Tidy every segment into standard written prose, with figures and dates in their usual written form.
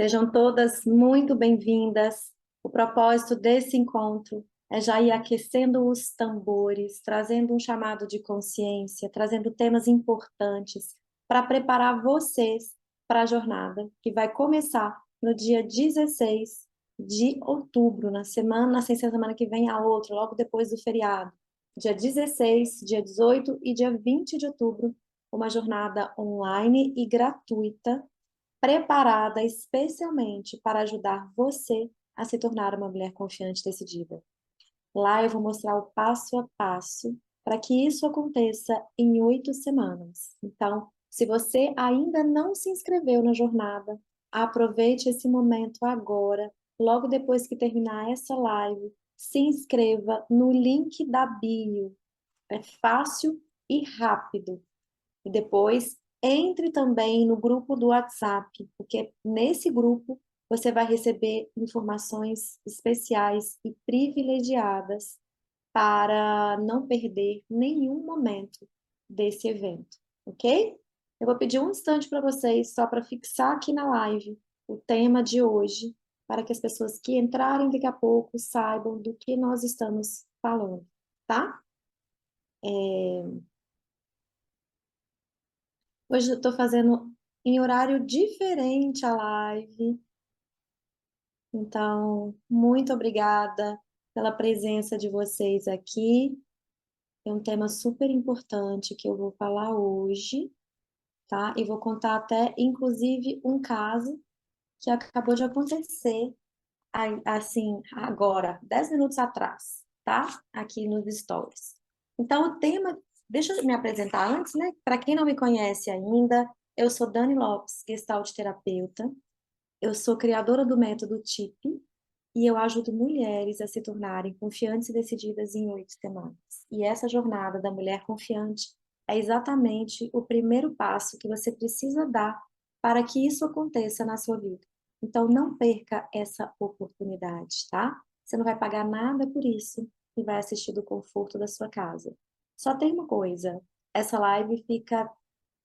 Sejam todas muito bem-vindas. O propósito desse encontro é já ir aquecendo os tambores, trazendo um chamado de consciência, trazendo temas importantes para preparar vocês para a jornada que vai começar no dia 16 de outubro, sem ser semana que vem a outra, logo depois do feriado. Dia 16, dia 18 e dia 20 de outubro, uma jornada online e gratuita preparada especialmente para ajudar você a se tornar uma mulher confiante e decidida. Lá eu vou mostrar o passo a passo para que isso aconteça em 8 semanas. Então, se você ainda não se inscreveu na jornada, aproveite esse momento agora, logo depois que terminar essa live, se inscreva no link da bio. É fácil e rápido. E depois entre também no grupo do WhatsApp, porque nesse grupo você vai receber informações especiais e privilegiadas para não perder nenhum momento desse evento, ok? Eu vou pedir um instante para vocês, só para fixar aqui na live o tema de hoje, para que as pessoas que entrarem daqui a pouco saibam do que nós estamos falando, tá? Hoje eu estou fazendo em horário diferente a live, então, muito obrigada pela presença de vocês aqui. É um tema super importante que eu vou falar hoje, tá? E vou contar até, inclusive, um caso que acabou de acontecer, assim, agora, 10 minutos atrás, tá? Aqui nos stories. Então, o tema, deixa eu me apresentar antes, né? Para quem não me conhece ainda, eu sou Dani Lopes, Gestalt terapeuta. Eu sou criadora do método TIP e eu ajudo mulheres a se tornarem confiantes e decididas em 8 semanas. E essa jornada da mulher confiante é exatamente o primeiro passo que você precisa dar para que isso aconteça na sua vida. Então, não perca essa oportunidade, tá? Você não vai pagar nada por isso e vai assistir do conforto da sua casa. Só tem uma coisa: essa live fica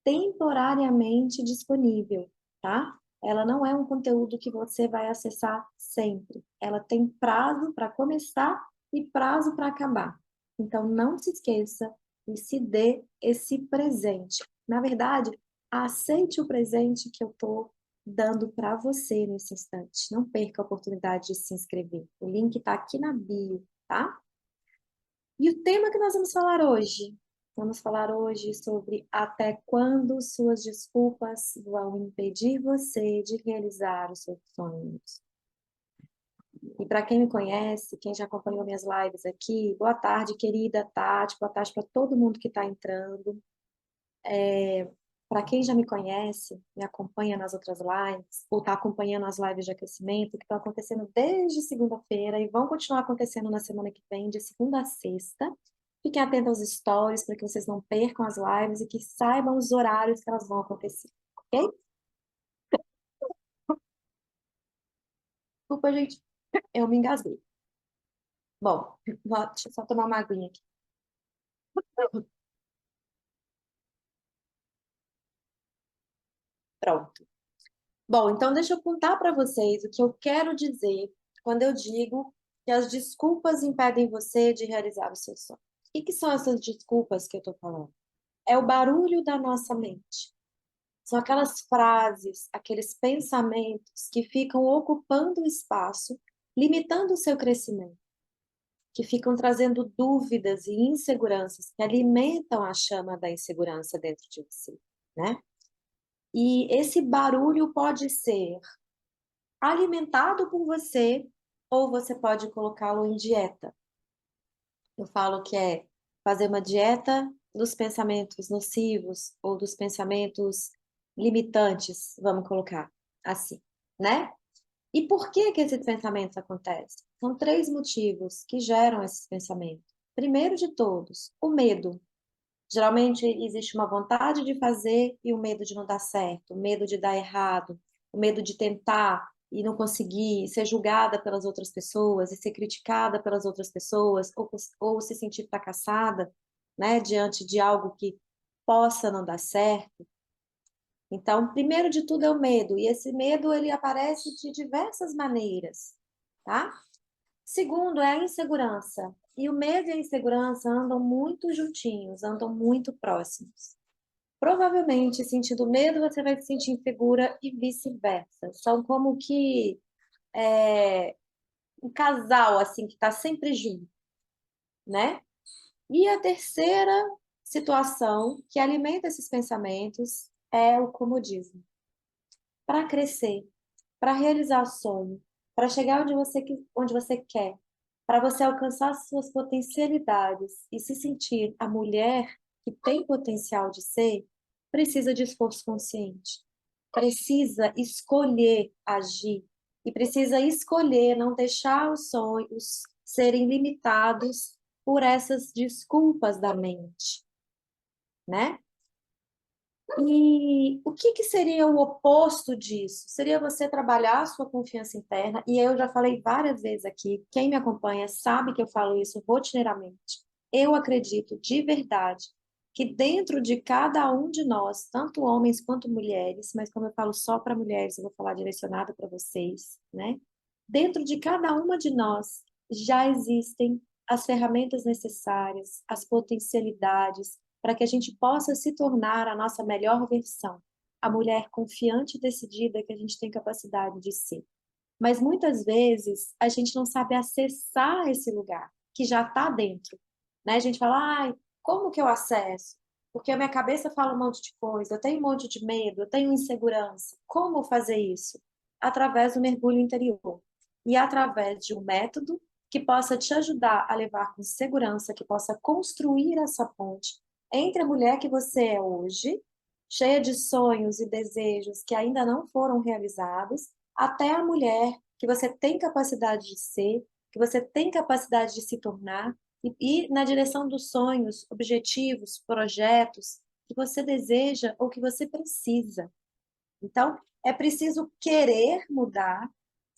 temporariamente disponível, tá? Ela não é um conteúdo que você vai acessar sempre. Ela tem prazo para começar e prazo para acabar. Então, não se esqueça e se dê esse presente. Na verdade, aceite o presente que eu estou dando para você nesse instante. Não perca a oportunidade de se inscrever. O link está aqui na bio, tá? E o tema que nós vamos falar hoje? Vamos falar hoje sobre até quando suas desculpas vão impedir você de realizar os seus sonhos. E para quem me conhece, quem já acompanhou minhas lives aqui, boa tarde, querida Tati, boa tarde para todo mundo que está entrando. Para quem já me conhece, me acompanha nas outras lives, ou está acompanhando as lives de aquecimento, que estão acontecendo desde segunda-feira e vão continuar acontecendo na semana que vem, de segunda a sexta. Fiquem atentos aos stories para que vocês não percam as lives e que saibam os horários que elas vão acontecer, ok? Desculpa, gente, eu me engasguei. Bom, deixa eu só tomar uma aguinha aqui. Pronto. Bom, então deixa eu contar para vocês o que eu quero dizer quando eu digo que as desculpas impedem você de realizar os seus sonhos. O que são essas desculpas que eu estou falando? É o barulho da nossa mente. São aquelas frases, aqueles pensamentos que ficam ocupando o espaço, limitando o seu crescimento, que ficam trazendo dúvidas e inseguranças que alimentam a chama da insegurança dentro de você, né? E esse barulho pode ser alimentado por você ou você pode colocá-lo em dieta. Eu falo que é fazer uma dieta dos pensamentos nocivos ou dos pensamentos limitantes, vamos colocar assim, né? E por que que esses pensamentos acontecem? São três motivos que geram esses pensamentos. Primeiro de todos, o medo. Geralmente existe uma vontade de fazer e o medo de não dar certo, o medo de dar errado, o medo de tentar e não conseguir, ser julgada pelas outras pessoas e ser criticada pelas outras pessoas, ou se sentir fracassada, né, diante de algo que possa não dar certo. Então, primeiro de tudo é o medo, e esse medo ele aparece de diversas maneiras, tá? Segundo é a insegurança. E o medo e a insegurança andam muito juntinhos, andam muito próximos. Provavelmente, sentindo medo, você vai se sentir insegura e vice-versa. São como que um casal, assim, que está sempre junto, né? E a terceira situação que alimenta esses pensamentos é o comodismo. Para crescer, para realizar o sonho, para chegar onde você quer, para você alcançar suas potencialidades e se sentir a mulher que tem potencial de ser, precisa de esforço consciente. Precisa escolher agir e precisa escolher não deixar os sonhos serem limitados por essas desculpas da mente, né? E o que que seria o oposto disso? Seria você trabalhar a sua confiança interna, e eu já falei várias vezes aqui, quem me acompanha sabe que eu falo isso rotineiramente. Eu acredito de verdade que dentro de cada um de nós, tanto homens quanto mulheres, mas como eu falo só para mulheres, eu vou falar direcionado para vocês, né? Dentro de cada uma de nós já existem as ferramentas necessárias, as potencialidades, para que a gente possa se tornar a nossa melhor versão, a mulher confiante e decidida que a gente tem capacidade de ser. Mas muitas vezes a gente não sabe acessar esse lugar que já está dentro, né? A gente fala, ai, como que eu acesso? Porque a minha cabeça fala um monte de coisa, eu tenho um monte de medo, eu tenho insegurança. Como fazer isso? Através do mergulho interior e através de um método que possa te ajudar a levar com segurança, que possa construir essa ponte entre a mulher que você é hoje, cheia de sonhos e desejos que ainda não foram realizados, até a mulher que você tem capacidade de ser, que você tem capacidade de se tornar, e ir na direção dos sonhos, objetivos, projetos que você deseja ou que você precisa. Então, é preciso querer mudar,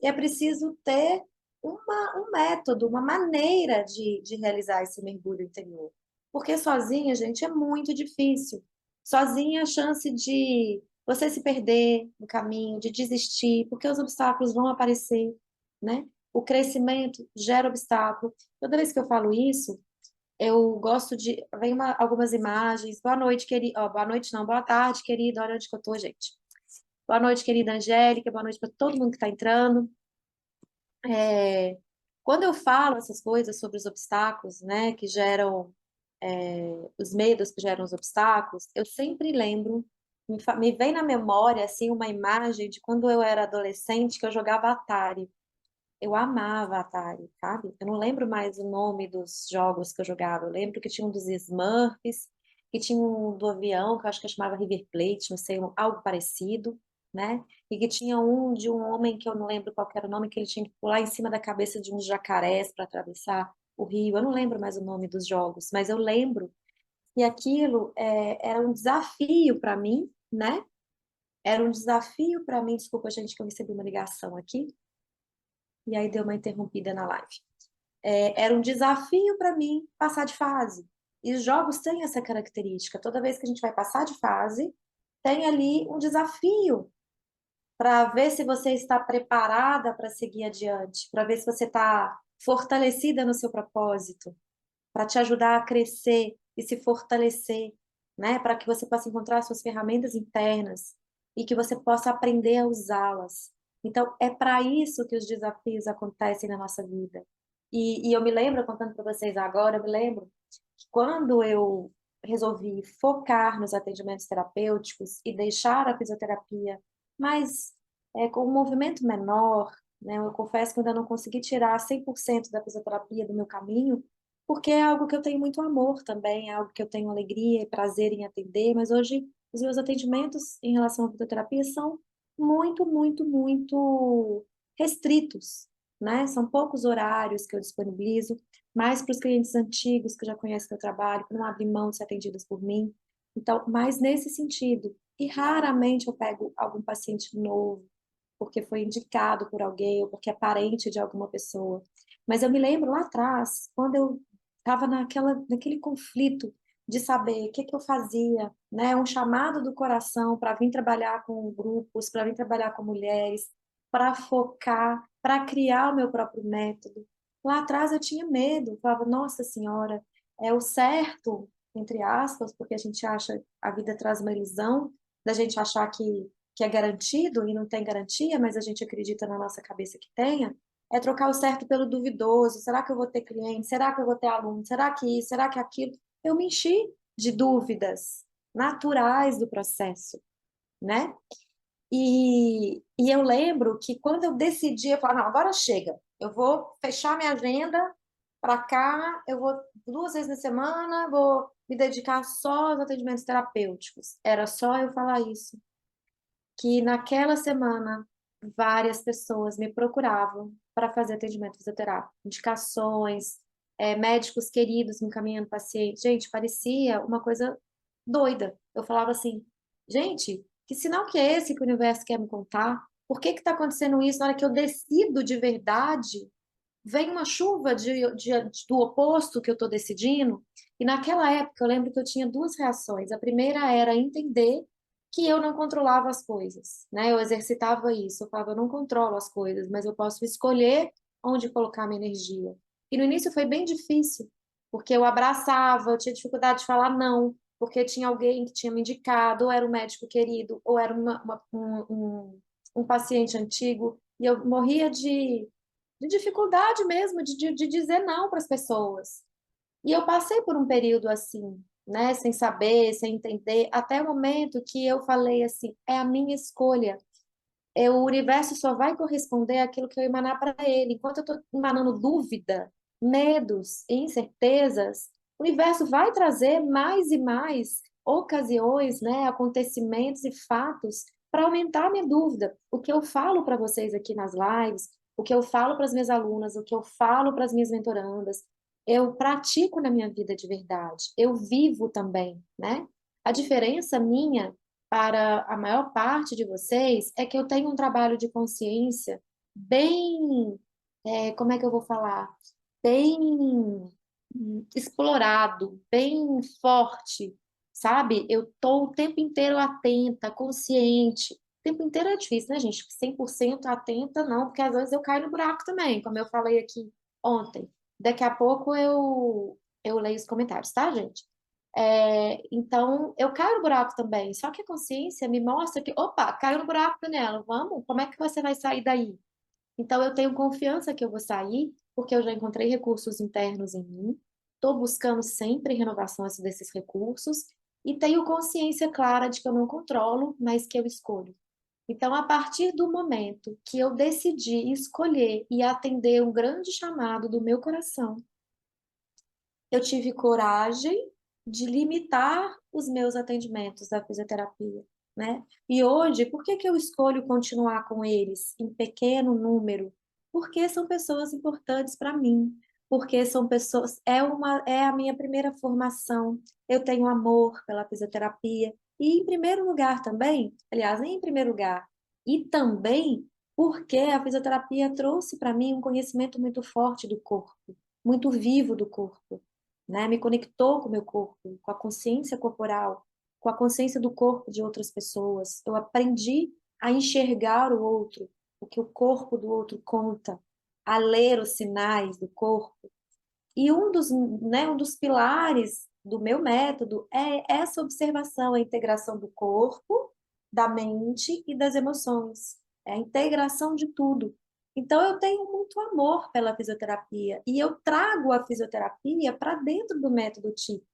e é preciso ter um método, uma maneira de realizar esse mergulho interior. Porque sozinha, gente, é muito difícil. Sozinha, a chance de você se perder no caminho, de desistir, porque os obstáculos vão aparecer, né? O crescimento gera obstáculo. Toda vez que eu falo isso, eu gosto de. Vem algumas imagens. Boa noite, querida. Oh, boa noite, não. Boa tarde, querida. Olha onde que eu tô, gente. Boa noite, querida Angélica. Boa noite para todo mundo que está entrando. É, quando eu falo essas coisas sobre os obstáculos, né, que geram os medos que geram os obstáculos, eu sempre lembro, me vem na memória assim uma imagem de quando eu era adolescente que eu jogava Atari. Eu amava Atari, sabe? Eu não lembro mais o nome dos jogos que eu jogava. Eu lembro que tinha um dos Smurfs, que tinha um do avião, que eu acho que chamava River Plate, não sei, algo parecido, né? E que tinha um de um homem que eu não lembro qual que era o nome, que ele tinha que pular em cima da cabeça de uns jacarés para atravessar o rio. Eu não lembro mais o nome dos jogos, mas eu lembro que aquilo era um desafio para mim, né? Era um desafio para mim. Desculpa, gente, que eu recebi uma ligação aqui. E aí deu uma interrompida na live. Era um desafio para mim passar de fase. E os jogos têm essa característica. Toda vez que a gente vai passar de fase, tem ali um desafio para ver se você está preparada para seguir adiante, para ver se você está fortalecida no seu propósito, para te ajudar a crescer e se fortalecer, né? Para que você possa encontrar suas ferramentas internas e que você possa aprender a usá-las. Então, é para isso que os desafios acontecem na nossa vida. E eu me lembro, contando para vocês agora, eu me lembro que quando eu resolvi focar nos atendimentos terapêuticos e deixar a fisioterapia, mas com um movimento menor, né? Eu confesso que eu ainda não consegui tirar 100% da fisioterapia do meu caminho, porque é algo que eu tenho muito amor também, é algo que eu tenho alegria e prazer em atender, mas hoje os meus atendimentos em relação à fisioterapia são muito, muito, muito restritos, né? São poucos horários que eu disponibilizo, mais para os clientes antigos que já conhecem meu trabalho, para não abrir mão de ser atendidos por mim. Então, mais nesse sentido. E raramente eu pego algum paciente novo, porque foi indicado por alguém ou porque é parente de alguma pessoa. Mas eu me lembro lá atrás, quando eu estava naquele conflito de saber o que que eu fazia, né? Um chamado do coração para vir trabalhar com grupos, para vir trabalhar com mulheres, para focar, para criar o meu próprio método. Lá atrás eu tinha medo, eu falava, nossa senhora, é o certo, entre aspas, porque a gente acha, a vida traz uma ilusão da gente achar que é garantido e não tem garantia, mas a gente acredita na nossa cabeça que tenha, é trocar o certo pelo duvidoso. Será que eu vou ter cliente? Será que eu vou ter aluno? Será que isso? Será que aquilo? Eu me enchi de dúvidas naturais do processo, né? E eu lembro que quando eu decidi, eu falei, não, agora chega. Eu vou fechar minha agenda para cá, eu vou 2 vezes na semana, vou me dedicar só aos atendimentos terapêuticos. Era só eu falar isso. Que naquela semana várias pessoas me procuravam para fazer atendimento fisioterápico, indicações, médicos queridos me encaminhando paciente. Gente, parecia uma coisa doida. Eu falava assim, gente, que sinal que é esse que o universo quer me contar? Por que que está acontecendo isso na hora que eu decido de verdade? Vem uma chuva do oposto que eu estou decidindo. E naquela época eu lembro que eu tinha 2 reações. A primeira era entender que eu não controlava as coisas, né? Eu exercitava isso. Eu falava, eu não controlo as coisas, mas eu posso escolher onde colocar minha energia. E no início foi bem difícil, porque eu abraçava, eu tinha dificuldade de falar não, porque tinha alguém que tinha me indicado, ou era um médico querido, ou era um paciente antigo, e eu morria de dificuldade mesmo de dizer não para as pessoas. E eu passei por um período assim, né, sem saber, sem entender, até o momento que eu falei assim, é a minha escolha. O universo só vai corresponder àquilo que eu emanar para ele. Enquanto eu estou emanando dúvida, medos e incertezas, o universo vai trazer mais e mais ocasiões, né, acontecimentos e fatos para aumentar a minha dúvida. O que eu falo para vocês aqui nas lives, o que eu falo para as minhas alunas, o que eu falo para as minhas mentorandas, eu pratico na minha vida de verdade. Eu vivo também, né? A diferença minha para a maior parte de vocês é que eu tenho um trabalho de consciência bem, como é que eu vou falar? Bem explorado, bem forte, sabe? Eu tô o tempo inteiro atenta, consciente. O tempo inteiro é difícil, né, gente? 100% atenta, não, porque às vezes eu caio no buraco também, como eu falei aqui ontem. Daqui a pouco eu leio os comentários, tá, gente? Então, eu caio no buraco também. Só que a consciência me mostra que, opa, caiu no buraco, Daniela, vamos? Como é que você vai sair daí? Então, eu tenho confiança que eu vou sair, porque eu já encontrei recursos internos em mim, estou buscando sempre renovação desses recursos e tenho consciência clara de que eu não controlo, mas que eu escolho. Então, a partir do momento que eu decidi escolher e atender um grande chamado do meu coração, eu tive coragem de limitar os meus atendimentos da fisioterapia, né? E hoje, por que que eu escolho continuar com eles em pequeno número? Porque são pessoas importantes para mim, porque são pessoas, é a minha primeira formação. Eu tenho amor pela fisioterapia e em primeiro lugar também, aliás, em primeiro lugar, e também porque a fisioterapia trouxe para mim um conhecimento muito forte do corpo, muito vivo do corpo, né? Me conectou com o meu corpo, com a consciência corporal, com a consciência do corpo de outras pessoas. Eu aprendi a enxergar o outro, o que o corpo do outro conta, a ler os sinais do corpo. E um dos pilares do meu método é essa observação, a integração do corpo, da mente e das emoções. É a integração de tudo. Então, eu tenho muito amor pela fisioterapia e eu trago a fisioterapia para dentro do método TIP,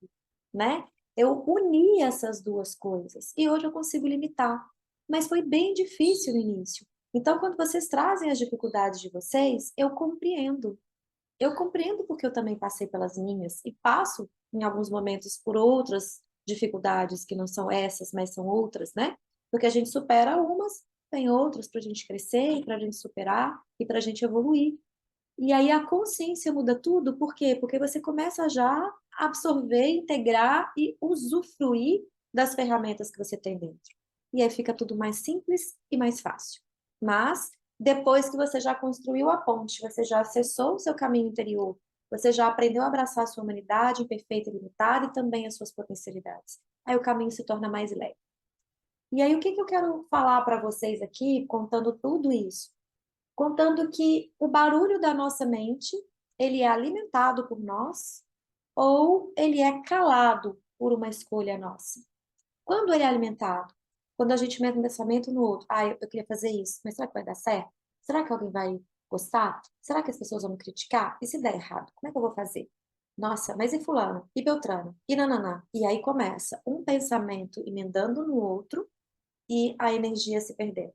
né? Eu uni essas duas coisas e hoje eu consigo limitar. Mas foi bem difícil no início. Então, quando vocês trazem as dificuldades de vocês, eu compreendo. Eu compreendo porque eu também passei pelas minhas e passo, em alguns momentos, por outras dificuldades que não são essas, mas são outras, né? Porque a gente supera umas, tem outras para a gente crescer, para a gente superar e para a gente evoluir. E aí a consciência muda tudo, por quê? Porque você começa já a absorver, integrar e usufruir das ferramentas que você tem dentro. E aí fica tudo mais simples e mais fácil. Mas depois que você já construiu a ponte, você já acessou o seu caminho interior, Você já aprendeu a abraçar a sua humanidade imperfeita e limitada e também as suas potencialidades. Aí o caminho se torna mais leve. E aí, o que eu quero falar para vocês aqui, contando tudo isso? Contando que o barulho da nossa mente, ele é alimentado por nós ou ele é calado por uma escolha nossa. Quando ele é alimentado? Quando a gente mete um pensamento no outro. Ah, eu queria fazer isso, mas será que vai dar certo? Será que alguém vai gostar? Será que as pessoas vão me criticar? E se der errado, como é que eu vou fazer? Nossa, mas e fulano? E Beltrano? E nananã? E aí começa um pensamento emendando no outro e a energia se perdendo,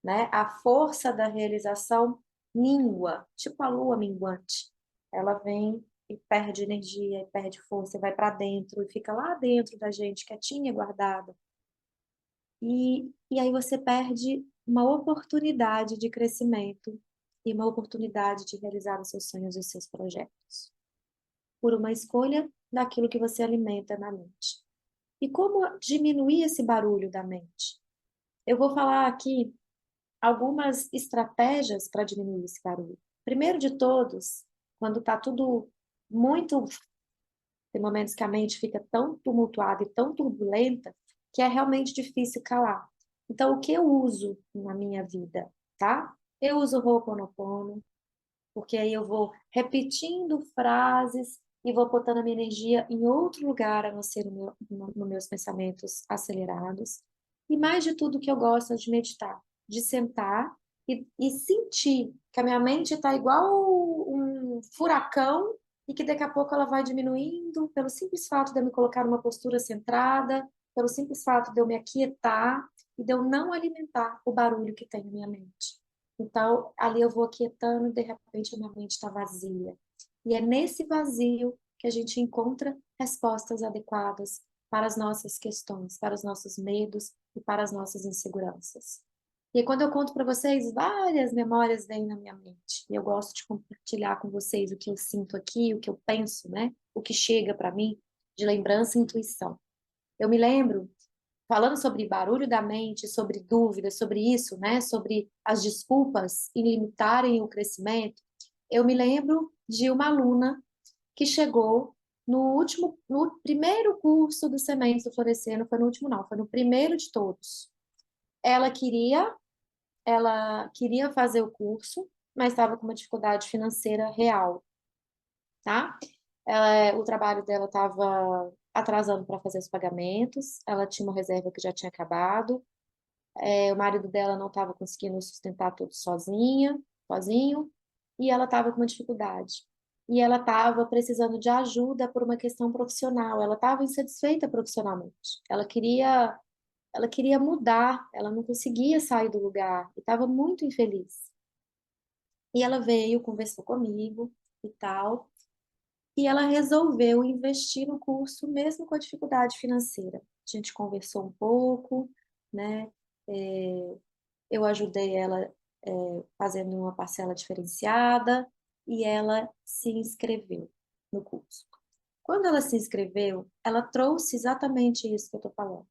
né? A força da realização mingua, tipo a lua minguante. Ela vem e perde energia, e perde força, e vai para dentro, e fica lá dentro da gente, quietinha, guardada. E aí você perde uma oportunidade de crescimento e uma oportunidade de realizar os seus sonhos e os seus projetos, por uma escolha daquilo que você alimenta na mente. E como diminuir esse barulho da mente? Eu vou falar aqui algumas estratégias para diminuir esse barulho. Primeiro de todos, quando está tudo muito. Tem momentos que a mente fica tão tumultuada e tão turbulenta que é realmente difícil calar. Então, o que eu uso na minha vida, tá? Eu uso o Ho'oponopono, porque aí eu vou repetindo frases e vou botando a minha energia em outro lugar, a não ser nos meus pensamentos acelerados. E mais de tudo que eu gosto é de meditar, de sentar e sentir que a minha mente está igual um furacão e que daqui a pouco ela vai diminuindo pelo simples fato de eu me colocar numa postura centrada, pelo simples fato de eu me aquietar e de eu não alimentar o barulho que tem na minha mente. Então, ali eu vou aquietando e de repente a minha mente está vazia. E é nesse vazio que a gente encontra respostas adequadas para as nossas questões, para os nossos medos e para as nossas inseguranças. E aí, quando eu conto para vocês, várias memórias vêm na minha mente. E eu gosto de compartilhar com vocês o que eu sinto aqui, o que eu penso, né? O que chega para mim de lembrança e intuição. Eu me lembro falando sobre barulho da mente, sobre dúvidas, sobre isso, né? Sobre as desculpas em limitarem o crescimento, eu me lembro de uma aluna que chegou no primeiro curso do Sementes do Florescer, não foi no último não, foi no primeiro de todos. Ela queria, ela queria fazer o curso, mas estava com uma dificuldade financeira real, tá? O trabalho dela estava atrasando para fazer os pagamentos, ela tinha uma reserva que já tinha acabado, o marido dela não estava conseguindo sustentar tudo sozinho, e ela estava com uma dificuldade. E ela estava precisando de ajuda por uma questão profissional. Ela estava insatisfeita profissionalmente. Ela queria mudar, ela não conseguia sair do lugar e estava muito infeliz. E ela veio, conversou comigo e tal, e ela resolveu investir no curso mesmo com a dificuldade financeira. A gente conversou um pouco, né? É, eu ajudei ela fazendo uma parcela diferenciada e ela se inscreveu no curso. Quando ela se inscreveu, ela trouxe exatamente isso que eu estou falando.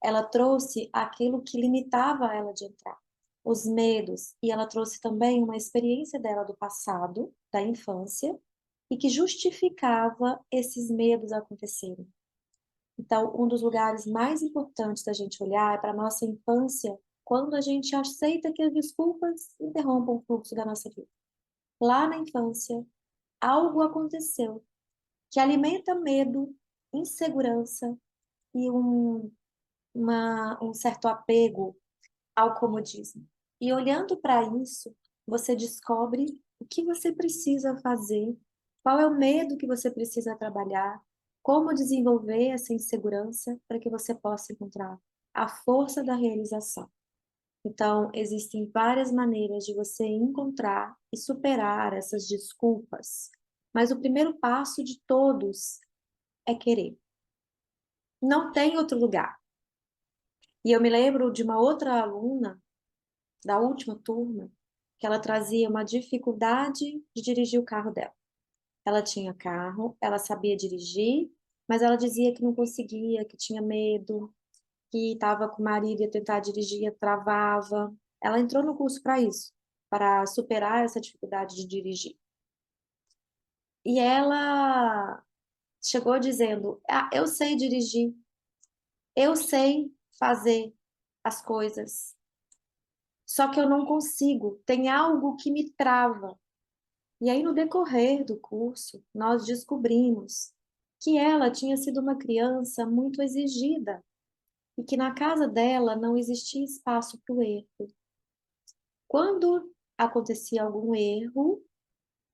Ela trouxe aquilo que limitava ela de entrar, os medos, e ela trouxe também uma experiência dela do passado, da infância, e que justificava esses medos acontecerem. Então, um dos lugares mais importantes da gente olhar é para a nossa infância, quando a gente aceita que as desculpas interrompam o fluxo da nossa vida. Lá na infância, algo aconteceu que alimenta medo, insegurança e um certo apego ao comodismo. E olhando para isso, você descobre o que você precisa fazer, qual é o medo que você precisa trabalhar, como desenvolver essa insegurança para que você possa encontrar a força da realização. Então, existem várias maneiras de você encontrar e superar essas desculpas, mas o primeiro passo de todos é querer. Não tem outro lugar. E eu me lembro de uma outra aluna da última turma que ela trazia uma dificuldade de dirigir o carro dela. Ela tinha carro, ela sabia dirigir, mas ela dizia que não conseguia, que tinha medo, que estava com o marido e ia tentar dirigir, travava. Ela entrou no curso para isso, para superar essa dificuldade de dirigir. E ela chegou dizendo: ah, eu sei dirigir, eu sei fazer as coisas, só que eu não consigo, tem algo que me trava. E aí, no decorrer do curso, nós descobrimos que ela tinha sido uma criança muito exigida e que na casa dela não existia espaço para o erro. Quando acontecia algum erro,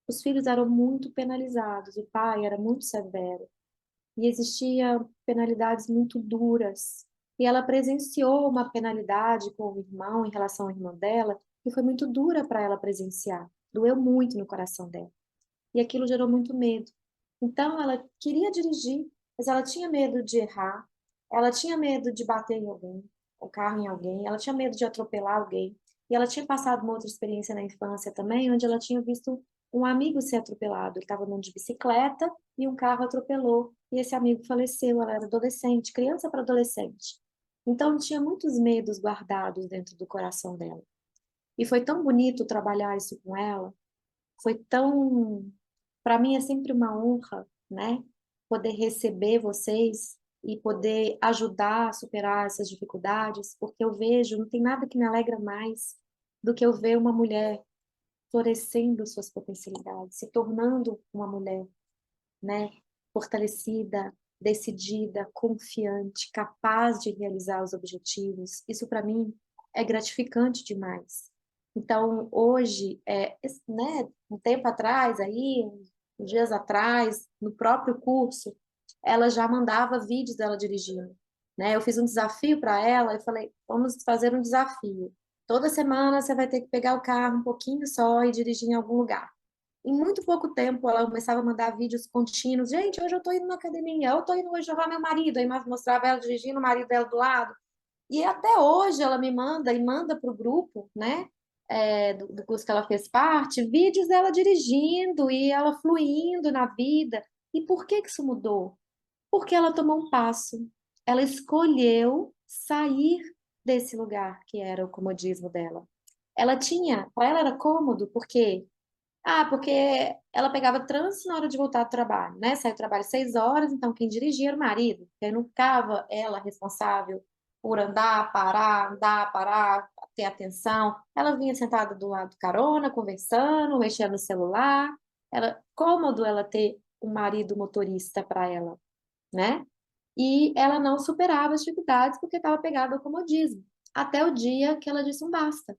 os filhos eram muito penalizados, o pai era muito severo e existia penalidades muito duras. E ela presenciou uma penalidade com o irmão em relação ao irmão dela, que foi muito dura para ela presenciar. Doeu muito no coração dela. E aquilo gerou muito medo. Então, ela queria dirigir, mas ela tinha medo de errar, ela tinha medo de bater em alguém, o carro em alguém, ela tinha medo de atropelar alguém. E ela tinha passado uma outra experiência na infância também, onde ela tinha visto um amigo ser atropelado. Ele estava andando de bicicleta e um carro atropelou. E esse amigo faleceu. Ela era adolescente, criança para adolescente. Então, tinha muitos medos guardados dentro do coração dela. E foi tão bonito trabalhar isso com ela, foi tão, para mim é sempre uma honra, né? Poder receber vocês e poder ajudar a superar essas dificuldades, porque eu vejo, não tem nada que me alegra mais do que eu ver uma mulher florescendo suas potencialidades, se tornando uma mulher, né? Fortalecida, decidida, confiante, capaz de realizar os objetivos. Isso para mim é gratificante demais. Então, hoje, né, um tempo atrás, aí, uns dias atrás, no próprio curso, ela já mandava vídeos dela dirigindo, né? Eu fiz um desafio para ela e falei, vamos fazer um desafio. Toda semana você vai ter que pegar o carro um pouquinho só e dirigir em algum lugar. Em muito pouco tempo, ela começava a mandar vídeos contínuos. Gente, hoje eu tô indo na academia, eu tô indo hoje levar meu marido. Aí mostrava ela dirigindo, o marido dela do lado. E até hoje ela me manda e manda para o grupo, né, do curso que ela fez parte, vídeos dela dirigindo e ela fluindo na vida. E por que que isso mudou? Porque ela tomou um passo. Ela escolheu sair desse lugar que era o comodismo dela. Ela tinha, para ela era cômodo, porque ela pegava trânsito na hora de voltar do trabalho, né? Saía do trabalho 6 horas, então quem dirigia era o marido. Aí não ficava ela responsável por andar, parar, ter atenção. Ela vinha sentada do lado do carona, conversando, mexendo no celular. Era cômodo ela ter um marido motorista para ela, né? E ela não superava as dificuldades porque estava pegada ao comodismo. Até o dia que ela disse um basta.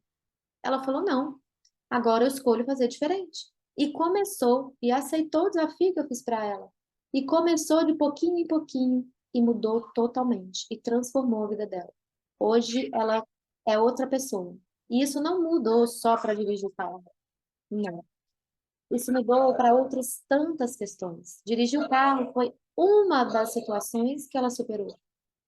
Ela falou: não, agora eu escolho fazer diferente. E começou, e aceitou o desafio que eu fiz para ela. E começou de pouquinho em pouquinho, e mudou totalmente, e transformou a vida dela. Hoje ela é outra pessoa. E isso não mudou só para dirigir o carro, não. Isso mudou para outras tantas questões. Dirigir o carro foi uma das situações que ela superou.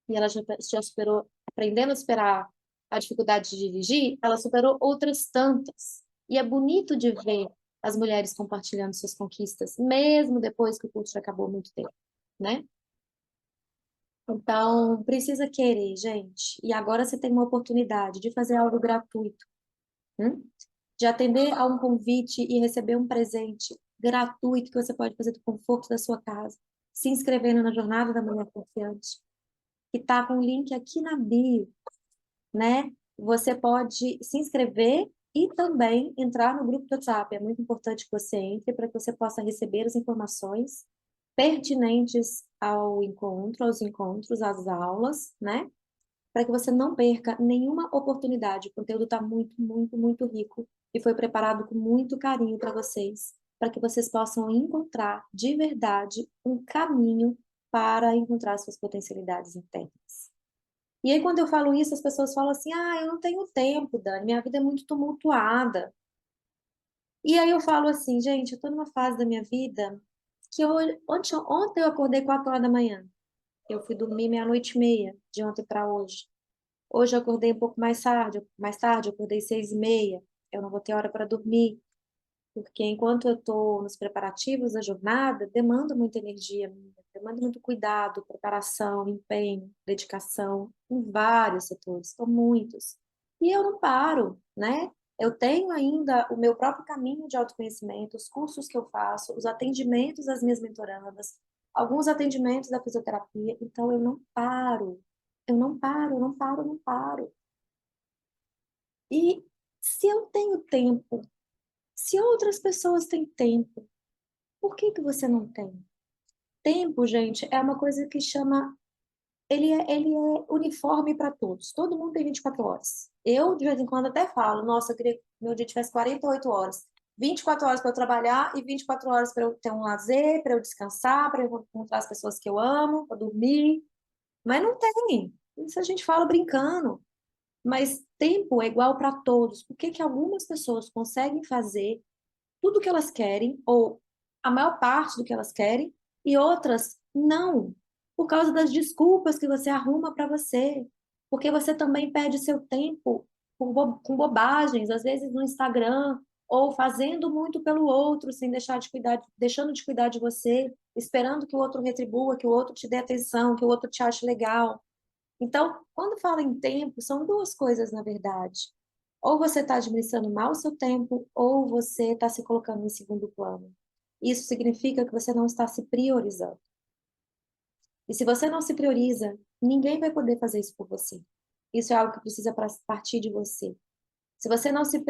E ela já superou, aprendendo a superar a dificuldade de dirigir, ela superou outras tantas. E é bonito de ver as mulheres compartilhando suas conquistas, mesmo depois que o curso já acabou há muito tempo, né? Então, precisa querer, gente. E agora você tem uma oportunidade de fazer algo gratuito, hum? De atender a um convite e receber um presente gratuito que você pode fazer do conforto da sua casa, se inscrevendo na Jornada da Mulher Confiante, que está com o link aqui na bio, né? Você pode se inscrever e também entrar no grupo do WhatsApp. É muito importante que você entre para que você possa receber as informações pertinentes ao encontro, aos encontros, às aulas, né? Para que você não perca nenhuma oportunidade. O conteúdo está muito, muito, muito rico e foi preparado com muito carinho para vocês, para que vocês possam encontrar de verdade um caminho para encontrar suas potencialidades internas. E aí, quando eu falo isso, as pessoas falam assim: ah, eu não tenho tempo, Dani, minha vida é muito tumultuada. E aí eu falo assim: gente, eu estou numa fase da minha vida que ontem eu acordei 4 horas da manhã. Eu fui dormir meia-noite e meia, de ontem para hoje. Hoje eu acordei um pouco mais tarde eu acordei 6h30. Eu não vou ter hora para dormir, porque enquanto eu estou nos preparativos da jornada, demanda muita energia minha, demanda muito cuidado, preparação, empenho, dedicação, em vários setores, são muitos. E eu não paro, né? Eu tenho ainda o meu próprio caminho de autoconhecimento, os cursos que eu faço, os atendimentos das minhas mentorandas, alguns atendimentos da fisioterapia, então eu não paro. Eu não paro, eu não paro, eu não paro. E se eu tenho tempo, se outras pessoas têm tempo, por que que você não tem? Tempo, gente, é uma coisa que chama. Ele é uniforme para todos. Todo mundo tem 24 horas. Eu, de vez em quando, até falo: nossa, eu queria que meu dia tivesse 48 horas. 24 horas para eu trabalhar e 24 horas para eu ter um lazer, para eu descansar, para eu encontrar as pessoas que eu amo, para dormir. Mas não tem. Isso a gente fala brincando. Mas tempo é igual para todos. Por que que algumas pessoas conseguem fazer tudo o que elas querem, ou a maior parte do que elas querem, e outras não, por causa das desculpas que você arruma para você, porque você também perde seu tempo com bobagens, às vezes no Instagram, ou fazendo muito pelo outro, sem deixar de cuidar, deixando de cuidar de você, esperando que o outro retribua, que o outro te dê atenção, que o outro te ache legal. Então, quando fala em tempo, são duas coisas, na verdade. Ou você está administrando mal o seu tempo, ou você está se colocando em segundo plano. Isso significa que você não está se priorizando. E se você não se prioriza, ninguém vai poder fazer isso por você. Isso é algo que precisa partir de você. Se você não se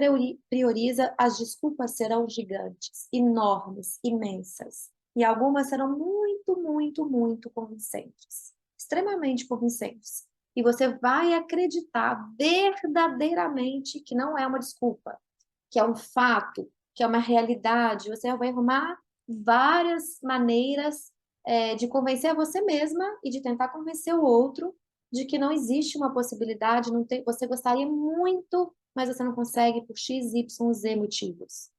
prioriza, as desculpas serão gigantes, enormes, imensas. E algumas serão muito, muito, muito convincentes. Extremamente convincentes. E você vai acreditar verdadeiramente que não é uma desculpa, que é um fato, que é uma realidade. Você vai arrumar várias maneiras, de convencer a você mesma e de tentar convencer o outro de que não existe uma possibilidade, não tem, você gostaria muito, mas você não consegue por X, Y, Z motivos.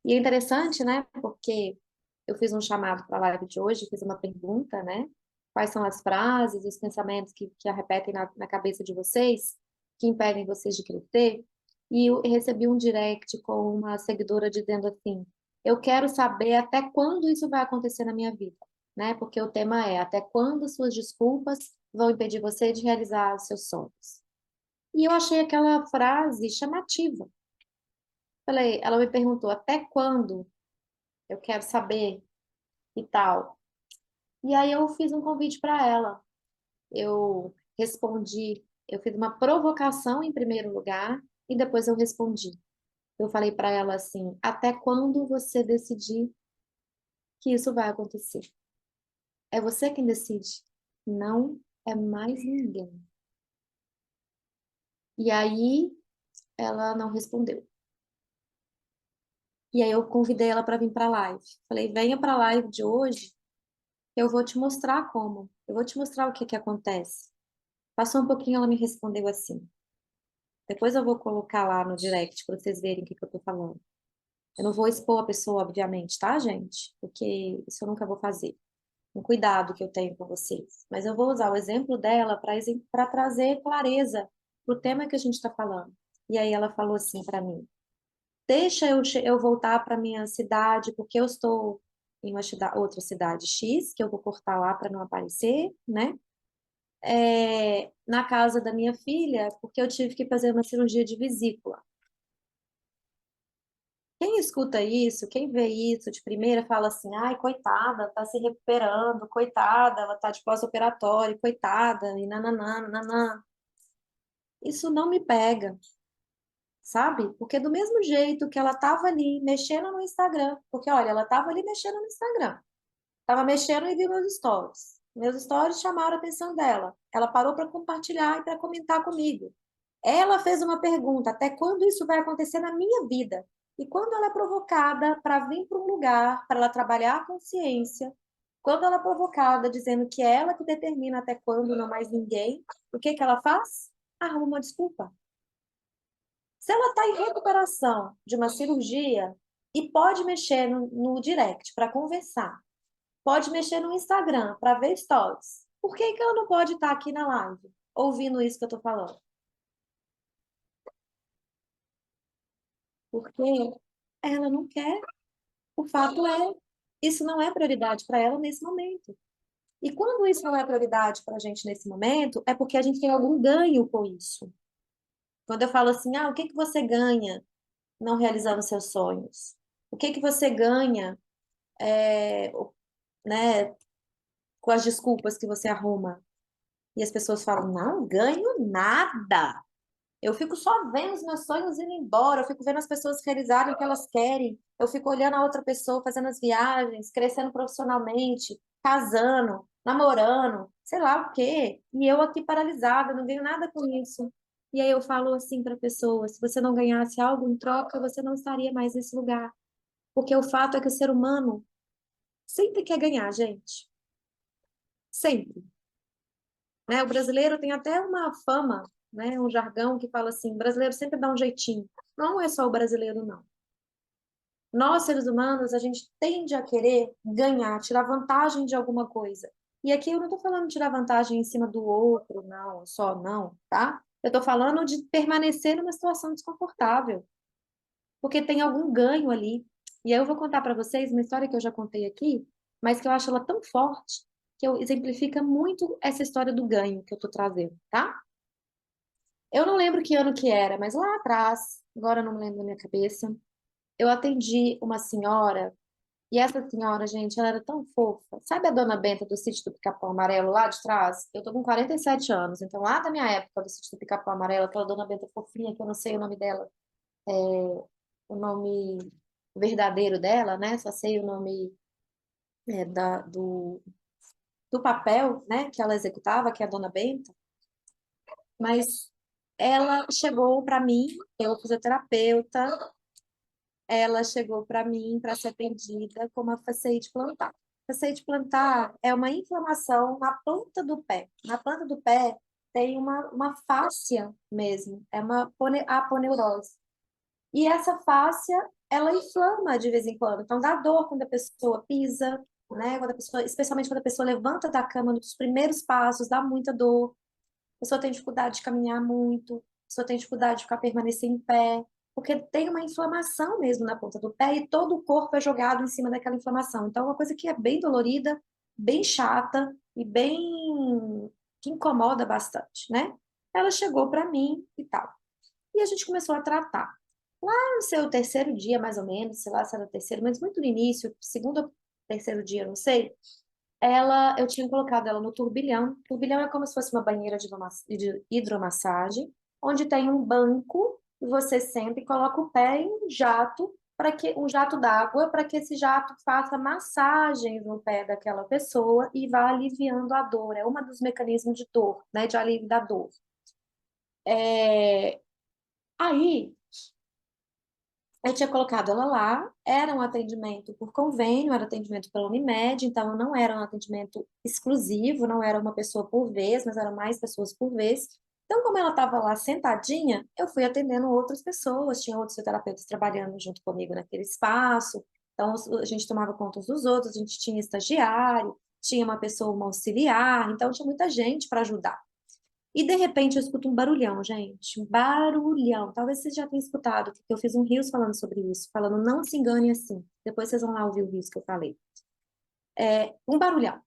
E é interessante, né? Porque eu fiz um chamado para a live de hoje, fiz uma pergunta, né? Quais são as frases, os pensamentos que a repetem na cabeça de vocês, que impedem vocês de crescer? E eu recebi um direct com uma seguidora dizendo assim: eu quero saber até quando isso vai acontecer na minha vida, né? Porque o tema é até quando suas desculpas vão impedir você de realizar os seus sonhos. E eu achei aquela frase chamativa. Falei, ela me perguntou até quando eu quero saber e tal. E aí eu fiz um convite para ela. Eu respondi, eu fiz uma provocação em primeiro lugar e depois eu respondi. Eu falei para ela assim: até quando você decidir que isso vai acontecer? É você quem decide, não é mais ninguém. E aí ela não respondeu. E aí eu convidei ela para vir para a live. Falei: venha para a live de hoje, que eu vou te mostrar como. Eu vou te mostrar o que que acontece. Passou um pouquinho, ela me respondeu assim. Depois eu vou colocar lá no direct para vocês verem o que que eu tô falando. Eu não vou expor a pessoa, obviamente, tá, gente? Porque isso eu nunca vou fazer. Um cuidado que eu tenho com vocês. Mas eu vou usar o exemplo dela para trazer clareza para o tema que a gente está falando. E aí ela falou assim para mim: deixa eu voltar para minha cidade, porque eu estou em uma outra cidade X, que eu vou cortar lá para não aparecer, né? Na casa da minha filha, porque eu tive que fazer uma cirurgia de vesícula. Quem escuta isso, quem vê isso de primeira, fala assim: ai, coitada, tá se recuperando, coitada, ela tá de pós-operatório, coitada, e nananã, nananã. Isso não me pega, sabe? Porque do mesmo jeito que ela tava ali mexendo no Instagram, porque olha, ela tava ali mexendo no Instagram, tava mexendo e viu meus stories. Meus stories chamaram a atenção dela. Ela parou para compartilhar e para comentar comigo. Ela fez uma pergunta: até quando isso vai acontecer na minha vida? E quando ela é provocada para vir para um lugar, para ela trabalhar a consciência, quando ela é provocada dizendo que é ela que determina até quando, não mais ninguém, o que que ela faz? Arruma uma desculpa. Se ela está em recuperação de uma cirurgia e pode mexer no direct para conversar, pode mexer no Instagram para ver stories, por que que ela não pode estar aqui na live, ouvindo isso que eu estou falando? Porque ela não quer. O fato é, isso não é prioridade para ela nesse momento. E quando isso não é prioridade para a gente nesse momento, é porque a gente tem algum ganho com isso. Quando eu falo assim, o que que você ganha não realizando seus sonhos? O que que você ganha, né, com as desculpas que você arruma? E as pessoas falam, não ganho nada. Eu fico só vendo os meus sonhos indo embora, eu fico vendo as pessoas realizarem o que elas querem, eu fico olhando a outra pessoa fazendo as viagens, crescendo profissionalmente, casando, namorando, sei lá o quê. E eu aqui paralisada, não ganho nada com isso. E aí eu falo assim para a pessoa, se você não ganhasse algo em troca, você não estaria mais nesse lugar. Porque o fato é que o ser humano sempre quer ganhar, gente. Sempre. Né? O brasileiro tem até uma fama, né? Um jargão que fala assim, brasileiro sempre dá um jeitinho. Não é só o brasileiro, não. Nós, seres humanos, a gente tende a querer ganhar, tirar vantagem de alguma coisa. E aqui eu não estou falando de tirar vantagem em cima do outro, não, só não, tá? Eu estou falando de permanecer numa situação desconfortável, porque tem algum ganho ali. E aí eu vou contar para vocês uma história que eu já contei aqui, mas que eu acho ela tão forte que eu exemplifica muito essa história do ganho que eu estou trazendo, tá? Eu não lembro que ano que era, mas lá atrás, agora eu não me lembro da minha cabeça, eu atendi uma senhora, e essa senhora, gente, ela era tão fofa. Sabe a dona Benta do sítio do Pica-Pau Amarelo lá de trás? Eu tô com 47 anos, então lá da minha época do sítio do Pica-Pau Amarelo, aquela dona Benta fofinha, que eu não sei o nome dela, o nome verdadeiro dela, né? Só sei o nome do papel, né, que ela executava, que é a dona Benta. Mas ela chegou para mim, eu fisioterapeuta, ela chegou para mim para ser atendida com uma fasciite plantar. Fasciite plantar é uma inflamação na planta do pé. Na planta do pé tem uma fáscia mesmo, é uma aponeurose. E essa fáscia, ela inflama de vez em quando. Então dá dor quando a pessoa pisa, né? Quando a pessoa, especialmente quando a pessoa levanta da cama nos primeiros passos, dá muita dor. A pessoa tem dificuldade de caminhar muito, a pessoa tem dificuldade de ficar permanecer em pé, porque tem uma inflamação mesmo na ponta do pé e todo o corpo é jogado em cima daquela inflamação. Então, é uma coisa que é bem dolorida, bem chata e bem que incomoda bastante, né? Ela chegou para mim e tal. E a gente começou a tratar. Lá no seu terceiro dia, mais ou menos, sei lá se era o terceiro, mas muito no início, segundo ou terceiro dia, não sei, eu tinha colocado ela no turbilhão. Turbilhão é como se fosse uma banheira de hidromassagem, onde tem um banco e você senta e coloca o pé em um jato para que um jato d'água para que esse jato faça massagens no pé daquela pessoa e vá aliviando a dor. É um dos mecanismos de dor, né, de alívio da dor. É, Aí eu tinha colocado ela lá, era um atendimento por convênio, era atendimento pela Unimed, então não era um atendimento exclusivo, não era uma pessoa por vez, mas eram mais pessoas por vez. Então, como ela estava lá sentadinha, eu fui atendendo outras pessoas, tinha outros terapeutas trabalhando junto comigo naquele espaço, então a gente tomava conta uns dos outros, a gente tinha estagiário, tinha uma pessoa, uma auxiliar, então tinha muita gente para ajudar. E de repente eu escuto um barulhão, gente, um barulhão. Talvez vocês já tenham escutado, porque eu fiz um Reels falando sobre isso, falando não se engane assim. Depois vocês vão lá ouvir o Reels que eu falei. Um barulhão.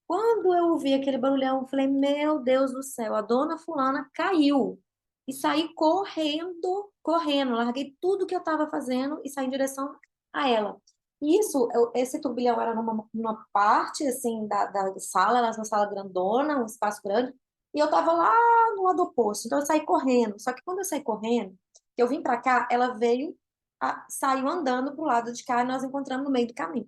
Quando eu ouvi aquele barulhão, eu falei, meu Deus do céu, a dona fulana caiu. E saí correndo, correndo. Larguei tudo que eu estava fazendo e saí em direção a ela. E esse turbilhão era numa parte, assim, da sala, era uma sala grandona, um espaço grande, e eu tava lá no lado oposto. Então eu saí correndo. Só que quando eu saí correndo, que eu vim para cá, ela saiu andando pro lado de cá e nós encontramos no meio do caminho.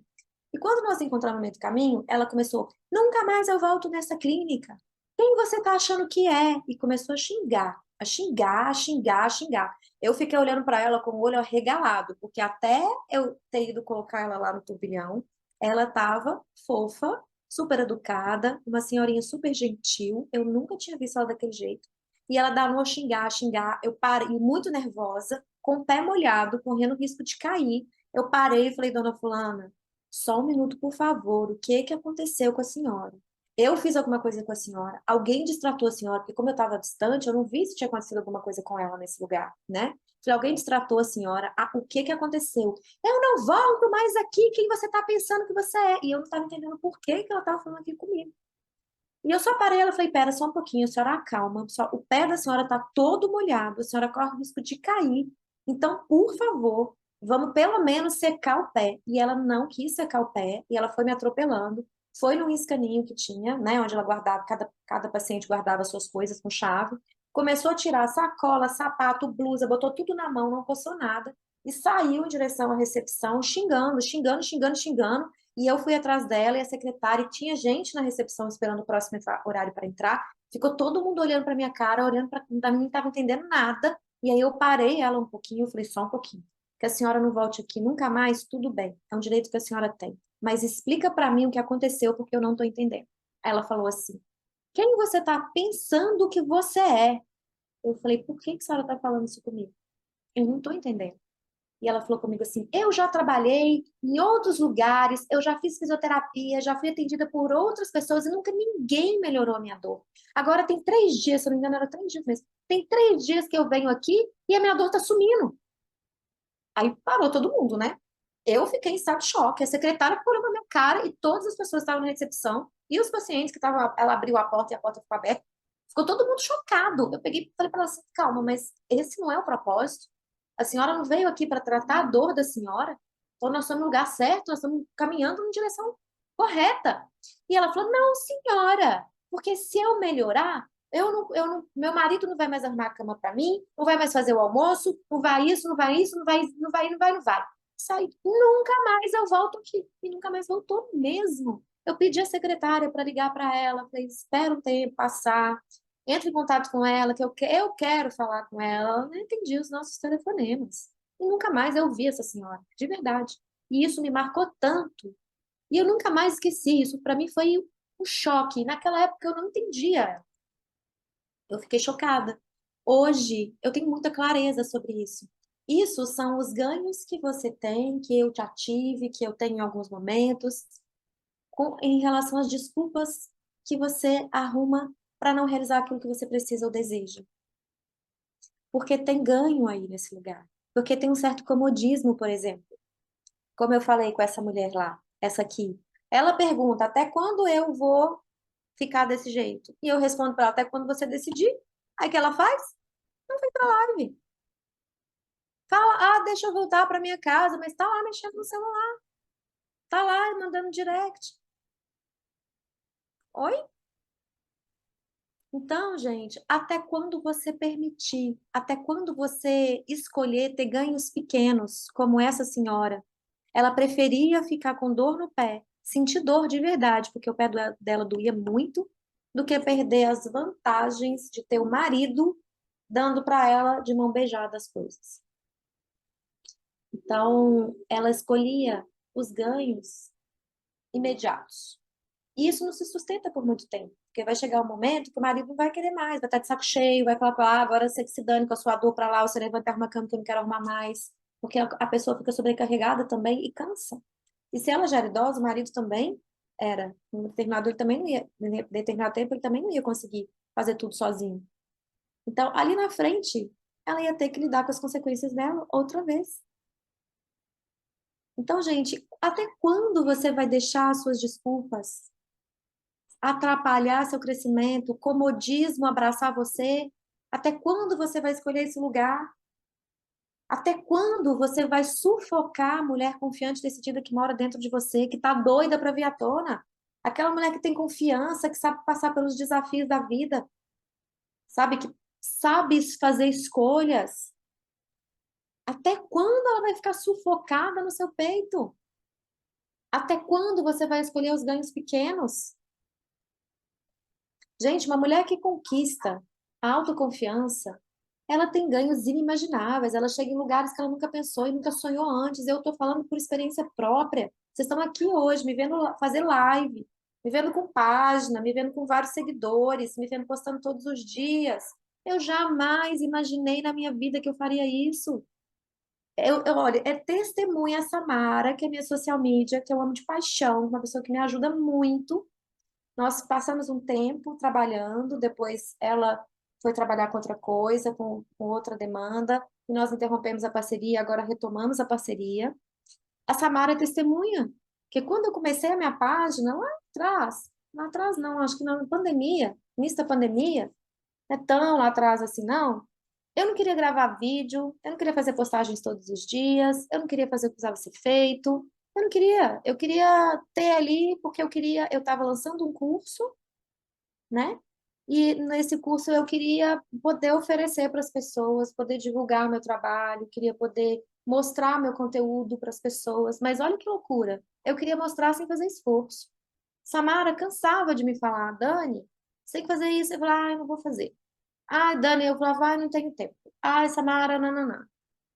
E quando nós encontramos no meio do caminho, ela começou, nunca mais eu volto nessa clínica. Quem você tá achando que é? E começou a xingar, a xingar, a xingar, a xingar. Eu fiquei olhando para ela com o olho arregalado, porque até eu ter ido colocar ela lá no turbilhão, ela tava fofa, super educada, uma senhorinha super gentil. Eu nunca tinha visto ela daquele jeito. E ela dava a xingar, a xingar. Eu parei, muito nervosa, com o pé molhado, correndo risco de cair. Eu parei e falei, dona Fulana, só um minuto, por favor. O que que aconteceu com a senhora? Eu fiz alguma coisa com a senhora? Alguém distratou a senhora? Porque como eu estava distante, eu não vi se tinha acontecido alguma coisa com ela nesse lugar, né? Falei, alguém distratou a senhora? Ah, o que que aconteceu? Eu não volto mais aqui. Quem você está pensando que você é? E eu não estava entendendo por que que ela estava falando aqui comigo. E eu só parei, ela falei, pera só um pouquinho, a senhora acalma. O pé da senhora está todo molhado, a senhora corre o risco de cair. Então, por favor, vamos pelo menos secar o pé. E ela não quis secar o pé, e ela foi me atropelando. Foi num escaninho que tinha, né, onde ela guardava, cada paciente guardava suas coisas com chave. Começou a tirar sacola, sapato, blusa, botou tudo na mão, não postou nada. E saiu em direção à recepção, xingando, xingando, xingando, xingando. E eu fui atrás dela e a secretária, e tinha gente na recepção esperando o próximo horário para entrar. Ficou todo mundo olhando para minha cara, olhando para mim, não estava entendendo nada. E aí eu parei ela um pouquinho, eu falei, só um pouquinho. Que a senhora não volte aqui nunca mais, tudo bem. É um direito que a senhora tem. Mas explica para mim o que aconteceu, porque eu não estou entendendo. Aí ela falou assim, quem você está pensando que você é? Eu falei, por que que a senhora está falando isso comigo? Eu não estou entendendo. E ela falou comigo assim: eu já trabalhei em outros lugares, eu já fiz fisioterapia, já fui atendida por outras pessoas e nunca ninguém melhorou a minha dor. Agora tem 3 dias, se eu não me engano, era 3 dias mesmo. Tem 3 dias que eu venho aqui e a minha dor tá sumindo. Aí parou todo mundo, né? Eu fiquei em estado de choque. A secretária ficou olhando na minha cara e todas as pessoas que estavam na recepção e os pacientes que estavam. Ela abriu a porta e a porta ficou aberta. Ficou todo mundo chocado. Eu peguei e falei para ela assim: calma, mas esse não é o propósito. A senhora não veio aqui para tratar a dor da senhora. Então nós estamos no lugar certo, nós estamos caminhando na direção correta. E ela falou: não, senhora, porque se eu melhorar, meu marido não vai mais arrumar a cama para mim, não vai mais fazer o almoço, não vai isso, não vai isso, não vai, não vai, não vai, não vai. Saí, nunca mais eu volto aqui. E nunca mais voltou mesmo. Eu pedi a secretária para ligar para ela, falei, espera um tempo passar, entre em contato com ela, que eu quero falar com ela. Ela não entendia os nossos telefonemas. E nunca mais eu vi essa senhora, de verdade. E isso me marcou tanto. E eu nunca mais esqueci isso. Para mim foi um choque. Naquela época eu não entendia. Eu fiquei chocada. Hoje eu tenho muita clareza sobre isso. Isso são os ganhos que você tem, que eu já tive, que eu tenho em alguns momentos, em relação às desculpas que você arruma para não realizar aquilo que você precisa ou deseja. Porque tem ganho aí nesse lugar. Porque tem um certo comodismo, por exemplo. Como eu falei com essa mulher lá, essa aqui. Ela pergunta: até quando eu vou ficar desse jeito? E eu respondo para ela: até quando você decidir. Aí o que ela faz? Não vem pra live. Fala: ah, deixa eu voltar para minha casa, mas tá lá mexendo no celular. Tá lá mandando direct. Oi? Então, gente, até quando você permitir, até quando você escolher ter ganhos pequenos, como essa senhora, ela preferia ficar com dor no pé, sentir dor de verdade, porque o pé dela doía muito, do que perder as vantagens de ter o marido dando para ela de mão beijada as coisas. Então, ela escolhia os ganhos imediatos. E isso não se sustenta por muito tempo, porque vai chegar um momento que o marido não vai querer mais, vai estar de saco cheio, vai falar, ah, agora você que se dane com a sua dor para lá, você levanta e arruma a cama que eu não quero arrumar mais, porque a pessoa fica sobrecarregada também e cansa. E se ela já era idosa, o marido também era. Em determinado, ele também não ia, em determinado tempo, ele também não ia conseguir fazer tudo sozinho. Então, ali na frente, ela ia ter que lidar com as consequências dela outra vez. Então, gente, até quando você vai deixar as suas desculpas atrapalhar seu crescimento, comodismo abraçar você? Até quando você vai escolher esse lugar? Até quando você vai sufocar a mulher confiante, decidida que mora dentro de você, que tá doida para vir à tona? Aquela mulher que tem confiança, que sabe passar pelos desafios da vida, sabe que sabe fazer escolhas. Até quando ela vai ficar sufocada no seu peito? Até quando você vai escolher os ganhos pequenos? Gente, uma mulher que conquista a autoconfiança, ela tem ganhos inimagináveis, ela chega em lugares que ela nunca pensou e nunca sonhou antes. Eu estou falando por experiência própria. Vocês estão aqui hoje, me vendo fazer live, me vendo com página, me vendo com vários seguidores, me vendo postando todos os dias. Eu jamais imaginei na minha vida que eu faria isso. Olha, é testemunha a Samara, que é minha social media, que eu amo de paixão, uma pessoa que me ajuda muito. Nós passamos um tempo trabalhando, depois ela foi trabalhar com outra coisa, com outra demanda, e nós interrompemos a parceria, agora retomamos a parceria. A Samara é testemunha, que quando eu comecei a minha página, lá atrás não, acho que na pandemia, início da pandemia, não é tão lá atrás assim, não. Eu não queria gravar vídeo, eu não queria fazer postagens todos os dias, eu não queria fazer o que precisava ser feito, eu não queria. Eu queria ter ali porque eu estava lançando um curso, né? E nesse curso eu queria poder oferecer para as pessoas, poder divulgar o meu trabalho, queria poder mostrar meu conteúdo para as pessoas. Mas olha que loucura, eu queria mostrar sem fazer esforço. Samara cansava de me falar, Dani, você tem que fazer isso. Eu falava, eu não vou fazer. Ai, Dani, eu falava, não tenho tempo. Ai, Samara, não, não, não.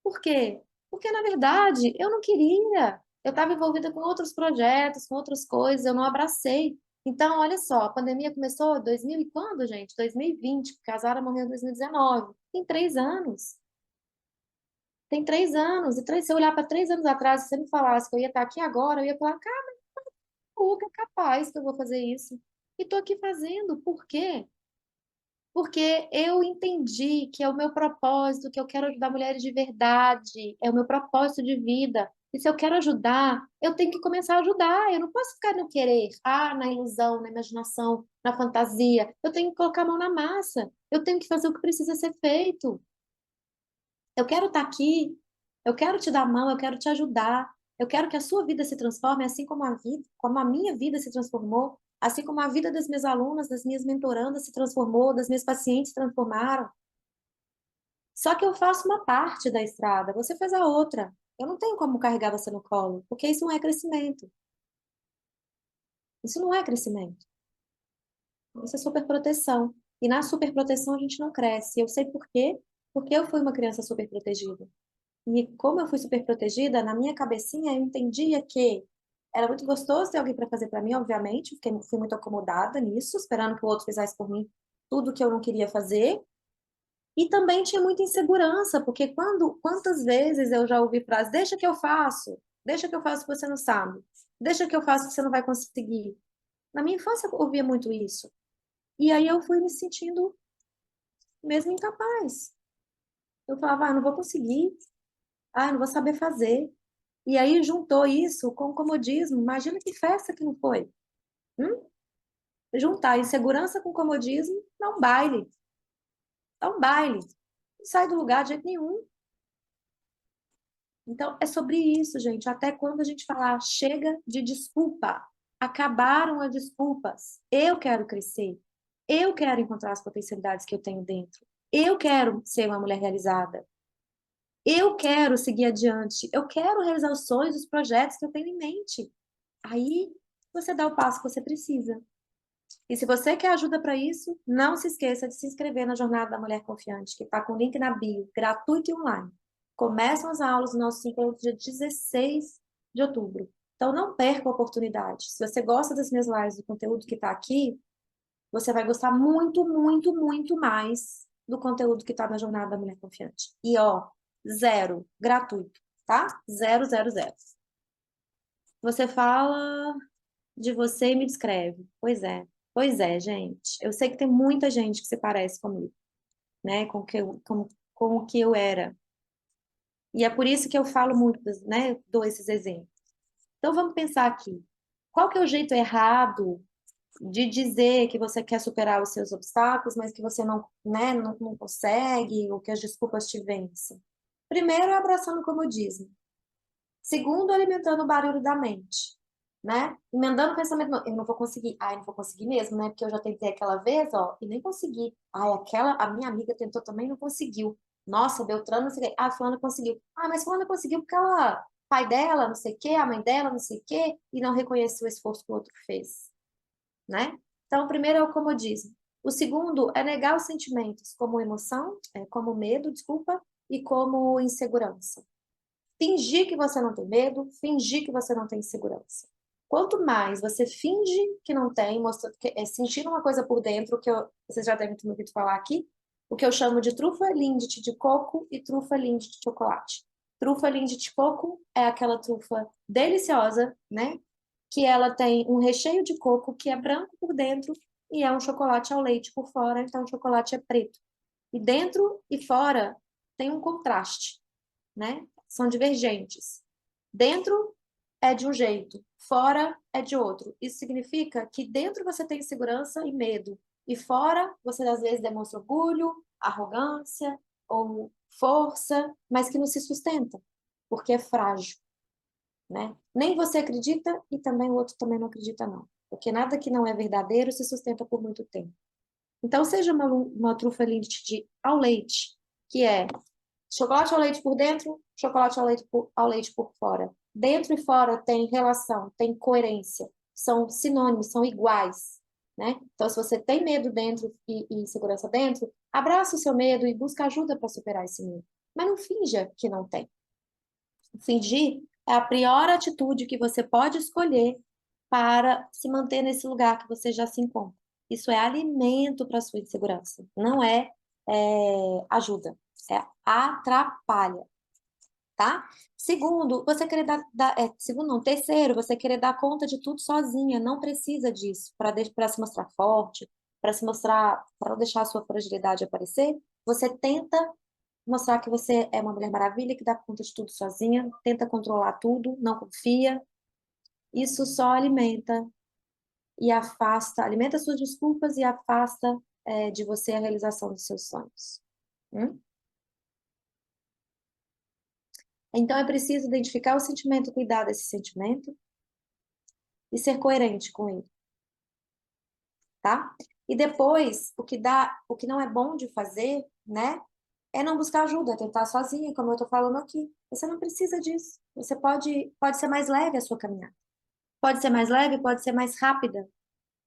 Por quê? Porque, na verdade, eu não queria. Eu estava envolvida com outros projetos, com outras coisas, eu não abracei. Então, olha só, a pandemia começou em 2000 e quando, gente? 2020, porque a Zara morreu em 2019. Tem 3 anos. Tem 3 anos. E se eu olhar para 3 anos atrás, se você me falasse que eu ia estar aqui agora, eu ia falar, cara, Luca, é capaz que eu vou fazer isso. E estou aqui fazendo. Por quê? Porque eu entendi que é o meu propósito, que eu quero ajudar mulheres de verdade, é o meu propósito de vida. E se eu quero ajudar, eu tenho que começar a ajudar. Eu não posso ficar no querer, na ilusão, na imaginação, na fantasia. Eu tenho que colocar a mão na massa. Eu tenho que fazer o que precisa ser feito. Eu quero estar aqui, eu quero te dar a mão, eu quero te ajudar. Eu quero que a sua vida se transforme assim como a minha vida se transformou, assim como a vida das minhas alunas, das minhas mentorandas se transformou, das minhas pacientes se transformaram. Só que eu faço uma parte da estrada, você faz a outra. Eu não tenho como carregar você no colo, porque isso não é crescimento. Isso não é crescimento. Isso é superproteção. E na superproteção a gente não cresce. Eu sei por quê? Porque eu fui uma criança superprotegida. E como eu fui super protegida, na minha cabecinha eu entendia que era muito gostoso ter alguém para fazer para mim, obviamente, fui muito acomodada nisso, esperando que o outro fizesse por mim tudo que eu não queria fazer. E também tinha muita insegurança, porque quantas vezes eu já ouvi frases, deixa que eu faço o que você não sabe, deixa que eu faço o que você não vai conseguir. Na minha infância eu ouvia muito isso. E aí eu fui me sentindo mesmo incapaz. Eu falava, não vou conseguir, não vou saber fazer. E aí juntou isso com o comodismo. Imagina que festa que não foi. Hum? Juntar insegurança com comodismo, dá um baile. Dá um baile. Não sai do lugar de jeito nenhum. Então, é sobre isso, gente. Até quando a gente falar, chega de desculpa. Acabaram as desculpas. Eu quero crescer. Eu quero encontrar as potencialidades que eu tenho dentro. Eu quero ser uma mulher realizada. Eu quero seguir adiante. Eu quero realizar os sonhos, os projetos que eu tenho em mente. Aí você dá o passo que você precisa. E se você quer ajuda para isso, não se esqueça de se inscrever na Jornada da Mulher Confiante, que está com o link na bio, gratuito e online. Começam as aulas do nosso ciclo dia 16 de outubro. Então não perca a oportunidade. Se você gosta das minhas lives, do conteúdo que está aqui, você vai gostar muito, muito, muito mais do conteúdo que está na Jornada da Mulher Confiante. E ó, zero, gratuito, tá? Zero, zero, zero. Você fala de você e me descreve. Pois é, gente. Eu sei que tem muita gente que se parece comigo, né? Com o que eu era. E é por isso que eu falo muito, né? Dou esses exemplos. Então vamos pensar aqui. Qual que é o jeito errado de dizer que você quer superar os seus obstáculos, mas que você não, né, não consegue, ou que as desculpas te vencem? Primeiro é abraçando o comodismo. Segundo, alimentando o barulho da mente, né? Emendando o pensamento, não, eu não vou conseguir. Ai, não vou conseguir mesmo, né? Porque eu já tentei aquela vez, ó, e nem consegui. Ai, a minha amiga tentou também e não conseguiu. Nossa, Beltrano, não sei o quê. Ah, fulana conseguiu. Ah, mas fulana conseguiu porque ela, pai dela, não sei o quê, a mãe dela, não sei o quê, e não reconheceu o esforço que o outro fez, né? Então, o primeiro é o comodismo. O segundo é negar os sentimentos, como emoção, como medo, desculpa, e como insegurança. Fingir que você não tem medo, fingir que você não tem insegurança. Quanto mais você finge que não tem, sentindo uma coisa por dentro, vocês já devem ter me ouvido falar aqui, o que eu chamo de trufa Lindt de coco e trufa Lindt de chocolate. Trufa Lindt de coco é aquela trufa deliciosa, né? Que ela tem um recheio de coco que é branco por dentro e é um chocolate ao leite por fora, então o chocolate é preto. E dentro e fora tem um contraste, né? São divergentes. Dentro é de um jeito, fora é de outro. Isso significa que dentro você tem insegurança e medo, e fora você às vezes demonstra orgulho, arrogância, ou força, mas que não se sustenta, porque é frágil, né? Nem você acredita e também o outro também não acredita, não. Porque nada que não é verdadeiro se sustenta por muito tempo. Então, seja uma trufa Lindt ao leite, que é chocolate ao leite por dentro, chocolate ao leite por fora. Dentro e fora tem relação, tem coerência, são sinônimos, são iguais, né? Então, se você tem medo dentro e insegurança dentro, abraça o seu medo e busca ajuda para superar esse medo. Mas não finja que não tem. Fingir é a pior atitude que você pode escolher para se manter nesse lugar que você já se encontra. Isso é alimento para sua insegurança, não ajuda, é atrapalha, tá? Segundo, você querer segundo não, terceiro, você querer dar conta de tudo sozinha, não precisa disso para se mostrar forte, para se mostrar, para não deixar a sua fragilidade aparecer. Você tenta mostrar que você é uma Mulher Maravilha, que dá conta de tudo sozinha, tenta controlar tudo, não confia. Isso só alimenta e afasta, alimenta suas desculpas e afasta de você a realização dos seus sonhos. Hum? Então é preciso identificar o sentimento, cuidar desse sentimento e ser coerente com ele, tá? E depois, o que não é bom de fazer, né, é não buscar ajuda, é tentar sozinha, como eu tô falando aqui. Você não precisa disso. Você pode ser mais leve a sua caminhada. Pode ser mais leve, pode ser mais rápida,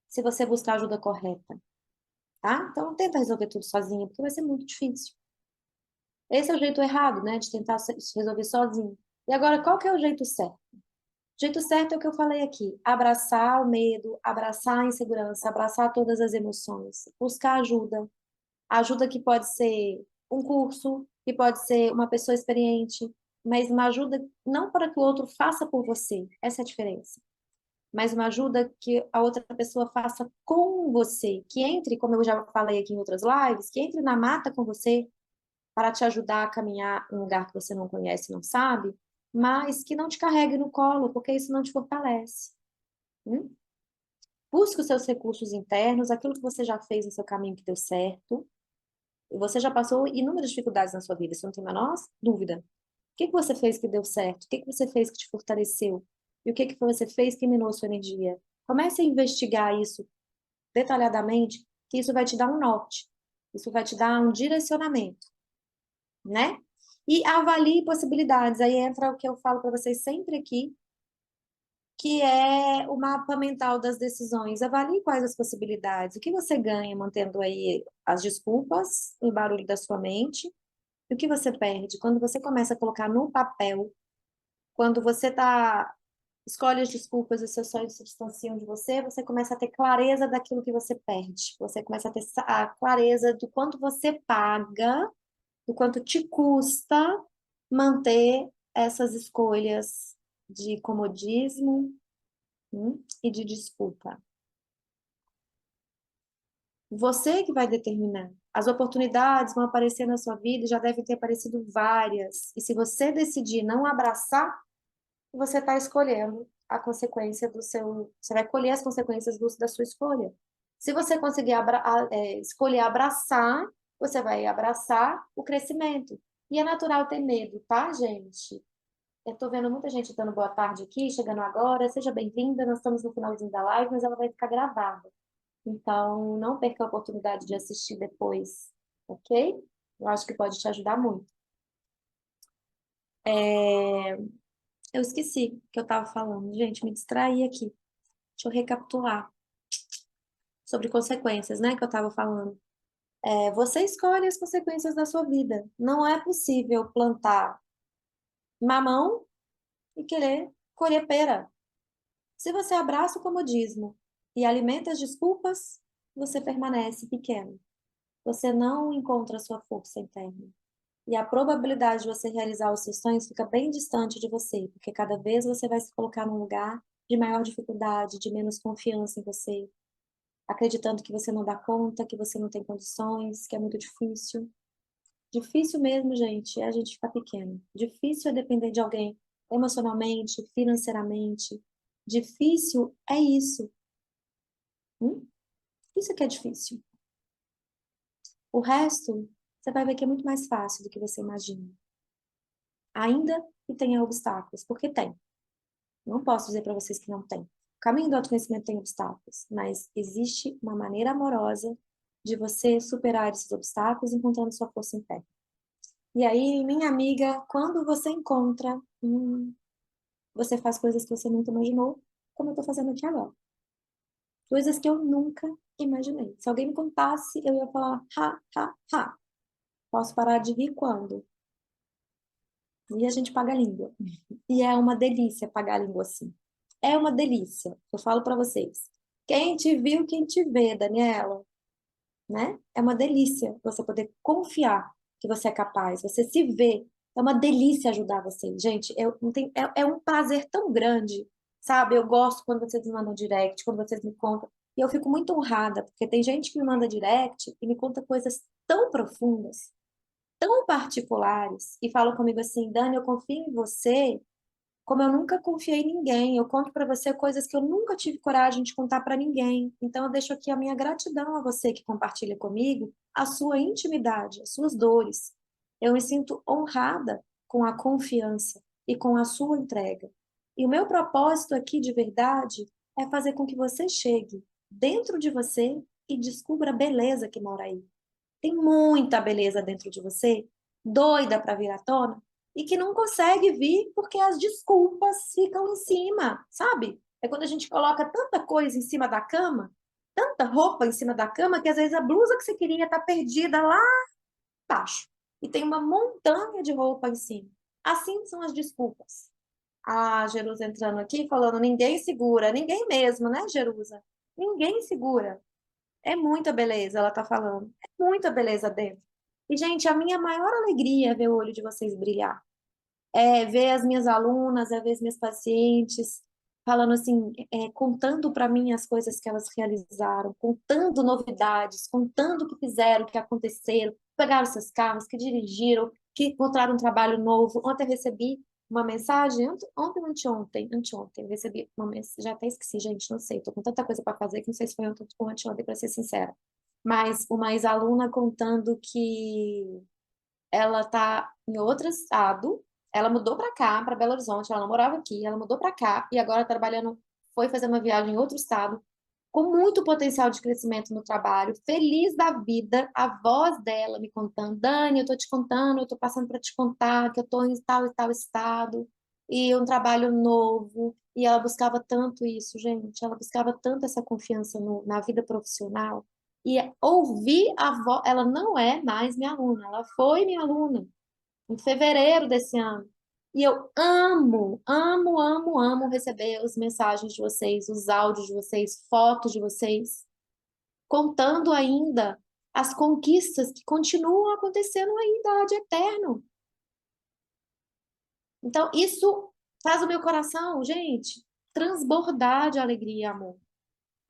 se você buscar a ajuda correta, tá? Então não tenta resolver tudo sozinha, porque vai ser muito difícil. Esse é o jeito errado, né, de tentar se resolver sozinho. E agora, qual que é o jeito certo? O jeito certo é o que eu falei aqui: abraçar o medo, abraçar a insegurança, abraçar todas as emoções, buscar ajuda. Ajuda que pode ser um curso, que pode ser uma pessoa experiente, mas uma ajuda não para que o outro faça por você, essa é a diferença. Mas uma ajuda que a outra pessoa faça com você, que entre, como eu já falei aqui em outras lives, que entre na mata com você para te ajudar a caminhar em um lugar que você não conhece, não sabe, mas que não te carregue no colo, porque isso não te fortalece. Hum? Busque os seus recursos internos, aquilo que você já fez no seu caminho que deu certo. E você já passou inúmeras dificuldades na sua vida, você não tem a menor dúvida. O que que você fez que deu certo? O que que você fez que te fortaleceu? E o que que você fez que minou sua energia? Comece a investigar isso detalhadamente, que isso vai te dar um norte. Isso vai te dar um direcionamento, né? E avalie possibilidades. Aí entra o que eu falo para vocês sempre aqui, que é o mapa mental das decisões. Avalie quais as possibilidades. O que você ganha mantendo aí as desculpas, o barulho da sua mente, e o que você perde quando você começa a colocar no papel, quando você escolhe as desculpas e os seus sonhos se distanciam de você, você começa a ter clareza daquilo que você perde. Você começa a ter a clareza do quanto você paga, do quanto te custa manter essas escolhas de comodismo, e de desculpa. Você que vai determinar. As oportunidades vão aparecer na sua vida e já devem ter aparecido várias. E se você decidir não abraçar, você está escolhendo a consequência do seu. Você vai colher as consequências da sua escolha. Se você conseguir escolher abraçar, você vai abraçar o crescimento. E é natural ter medo, tá, gente? Eu tô vendo muita gente dando boa tarde aqui, chegando agora. Seja bem-vinda. Nós estamos no finalzinho da live, mas ela vai ficar gravada. Então, não perca a oportunidade de assistir depois, ok? Eu acho que pode te ajudar muito. Eu esqueci o que eu estava falando. Gente, me distraí aqui. Deixa eu recapitular sobre consequências, né, que eu estava falando. Você escolhe as consequências da sua vida. Não é possível plantar mamão e querer colher pera. Se você abraça o comodismo e alimenta as desculpas, você permanece pequeno. Você não encontra a sua força interna. E a probabilidade de você realizar os seus sonhos fica bem distante de você, porque cada vez você vai se colocar num lugar de maior dificuldade, de menos confiança em você, acreditando que você não dá conta, que você não tem condições, que é muito difícil. Difícil mesmo, gente, é a gente ficar pequeno. Difícil é depender de alguém emocionalmente, financeiramente. Difícil é isso. Hum? Isso que é difícil. O resto você vai ver que é muito mais fácil do que você imagina. Ainda que tenha obstáculos, porque tem. Não posso dizer para vocês que não tem. O caminho do autoconhecimento tem obstáculos, mas existe uma maneira amorosa de você superar esses obstáculos encontrando sua força interna. E aí, minha amiga, quando você encontra, você faz coisas que você nunca imaginou, como eu estou fazendo aqui agora. Coisas que eu nunca imaginei. Se alguém me contasse, eu ia falar, ha, ha, ha. Posso parar de rir quando? E a gente paga a língua. E é uma delícia pagar a língua assim. É uma delícia. Eu falo para vocês. Quem te viu, quem te vê, Daniela, né? É uma delícia você poder confiar que você é capaz, você se vê. É uma delícia ajudar vocês. Gente, eu não tenho, é um prazer tão grande, sabe? Eu gosto quando vocês me mandam direct, quando vocês me contam. E eu fico muito honrada, porque tem gente que me manda direct e me conta coisas tão profundas, tão particulares, e fala comigo assim, Dani, eu confio em você como eu nunca confiei em ninguém. Eu conto para você coisas que eu nunca tive coragem de contar para ninguém. Então eu deixo aqui a minha gratidão a você que compartilha comigo a sua intimidade, as suas dores. Eu me sinto honrada com a confiança e com a sua entrega. E o meu propósito aqui de verdade é fazer com que você chegue dentro de você e descubra a beleza que mora aí. Tem muita beleza dentro de você, doida para vir à tona, e que não consegue vir porque as desculpas ficam em cima, sabe? É quando a gente coloca tanta coisa em cima da cama, tanta roupa em cima da cama, que às vezes a blusa que você queria tá perdida lá embaixo. E tem uma montanha de roupa em cima. Assim são as desculpas. A Jerusa entrando aqui falando, ninguém segura, ninguém mesmo, né, Jerusa? Ninguém segura. É muita beleza, ela tá falando. É muita beleza dentro. E, gente, a minha maior alegria é ver o olho de vocês brilhar. É ver as minhas alunas, é ver as minhas pacientes falando assim, contando para mim as coisas que elas realizaram, contando novidades, contando o que fizeram, o que aconteceram, pegaram seus carros, que dirigiram, que encontraram um trabalho novo. Ontem eu recebi uma mensagem, ontem ou anteontem, eu recebi uma mensagem, já até esqueci, gente, não sei, tô com tanta coisa para fazer que não sei se foi ontem ou anteontem, para ser sincera. Mas uma ex-aluna contando que ela tá em outro estado. Ela mudou para cá, para Belo Horizonte. Ela não morava aqui, ela mudou para cá e agora tá trabalhando, foi fazer uma viagem em outro estado, com muito potencial de crescimento no trabalho, feliz da vida. A voz dela me contando, Dani, eu tô te contando, eu tô passando para te contar que eu tô em tal e tal estado e um trabalho novo. E ela buscava tanto isso, gente. Ela buscava tanto essa confiança na vida profissional. E ouvir a voz, ela não é mais minha aluna, ela foi minha aluna em fevereiro desse ano. E eu amo, amo, amo, amo receber as mensagens de vocês, os áudios de vocês, fotos de vocês, contando ainda as conquistas que continuam acontecendo ainda de eterno. Então, isso faz o meu coração, gente, transbordar de alegria e amor.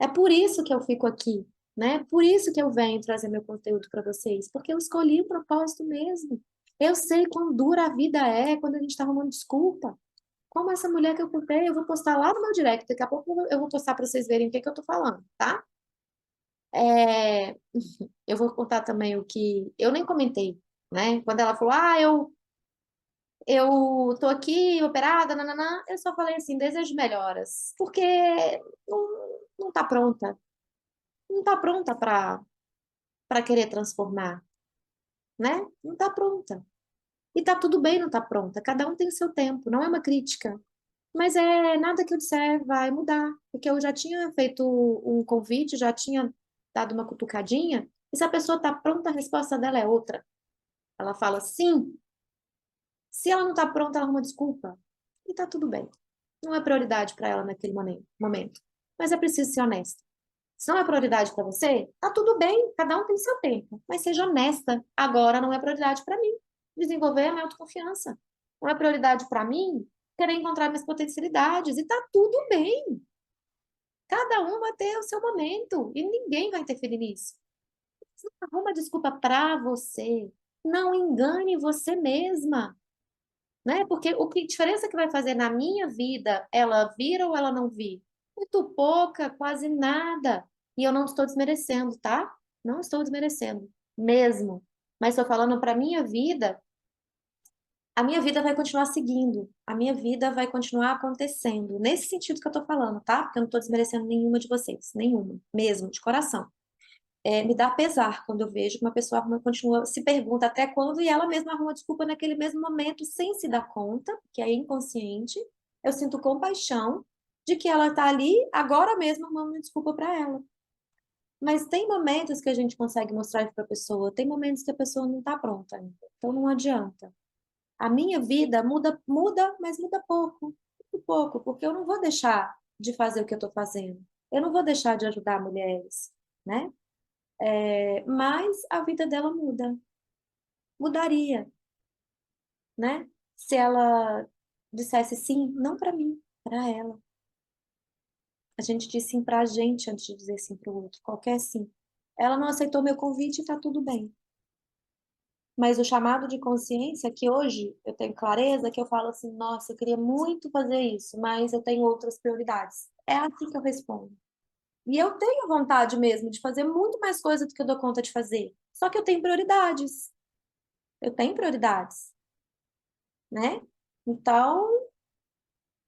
É por isso que eu fico aqui, né? Por isso que eu venho trazer meu conteúdo para vocês, porque eu escolhi o propósito mesmo. Eu sei quão dura a vida é quando a gente está arrumando desculpa. Como essa mulher que eu contei, eu vou postar lá no meu direct. Daqui a pouco eu vou postar para vocês verem o que que eu tô falando, tá? É, eu vou contar também o que eu nem comentei, né? Quando ela falou, eu tô aqui operada, nananã, eu só falei assim, desejo melhoras, porque não tá pronta. Não tá pronta para querer transformar, né? Não tá pronta. E tá tudo bem não tá pronta. Cada um tem o seu tempo, não é uma crítica. Mas é nada que eu disser vai mudar, porque eu já tinha feito um convite, já tinha dado uma cutucadinha, e se a pessoa tá pronta, a resposta dela é outra. Ela fala sim. Se ela não tá pronta, ela arruma desculpa. E tá tudo bem. Não é prioridade para ela naquele momento. Mas é preciso ser honesta. Se não é prioridade para você, tá tudo bem, cada um tem seu tempo. Mas seja honesta. Agora não é prioridade para mim desenvolver a minha autoconfiança. Não é prioridade para mim querer encontrar minhas potencialidades. E tá tudo bem. Cada um vai ter o seu momento. E ninguém vai interferir nisso. Arruma desculpa para você. Não engane você mesma, né? Porque o que diferença que vai fazer na minha vida, ela vir ou ela não vir? Muito pouca, quase nada. E eu não estou desmerecendo, tá? Não estou desmerecendo, mesmo. Mas estou falando para minha vida, a minha vida vai continuar seguindo, a minha vida vai continuar acontecendo. Nesse sentido que eu estou falando, tá? Porque eu não estou desmerecendo nenhuma de vocês, nenhuma, mesmo, de coração. Me dá pesar quando eu vejo que uma pessoa continua, se pergunta até quando, e ela mesma arruma desculpa naquele mesmo momento, sem se dar conta, que é inconsciente. Eu sinto compaixão de que ela está ali agora mesmo arrumando desculpa para ela. Mas tem momentos que a gente consegue mostrar isso para a pessoa, tem momentos que a pessoa não está pronta ainda. Então não adianta. A minha vida muda, mas muda pouco, muito pouco, porque eu não vou deixar de fazer o que eu estou fazendo. Eu não vou deixar de ajudar mulheres, né? Mas a vida dela muda. Mudaria, né? Se ela dissesse sim, não para mim, para ela. A gente diz sim para a gente antes de dizer sim para o outro, qualquer sim. Ela não aceitou meu convite e tá tudo bem. Mas o chamado de consciência, que hoje eu tenho clareza, que eu falo assim, nossa, eu queria muito fazer isso, mas eu tenho outras prioridades. É assim que eu respondo. E eu tenho vontade mesmo de fazer muito mais coisa do que eu dou conta de fazer. Só que eu tenho prioridades. Eu tenho prioridades, né? Então,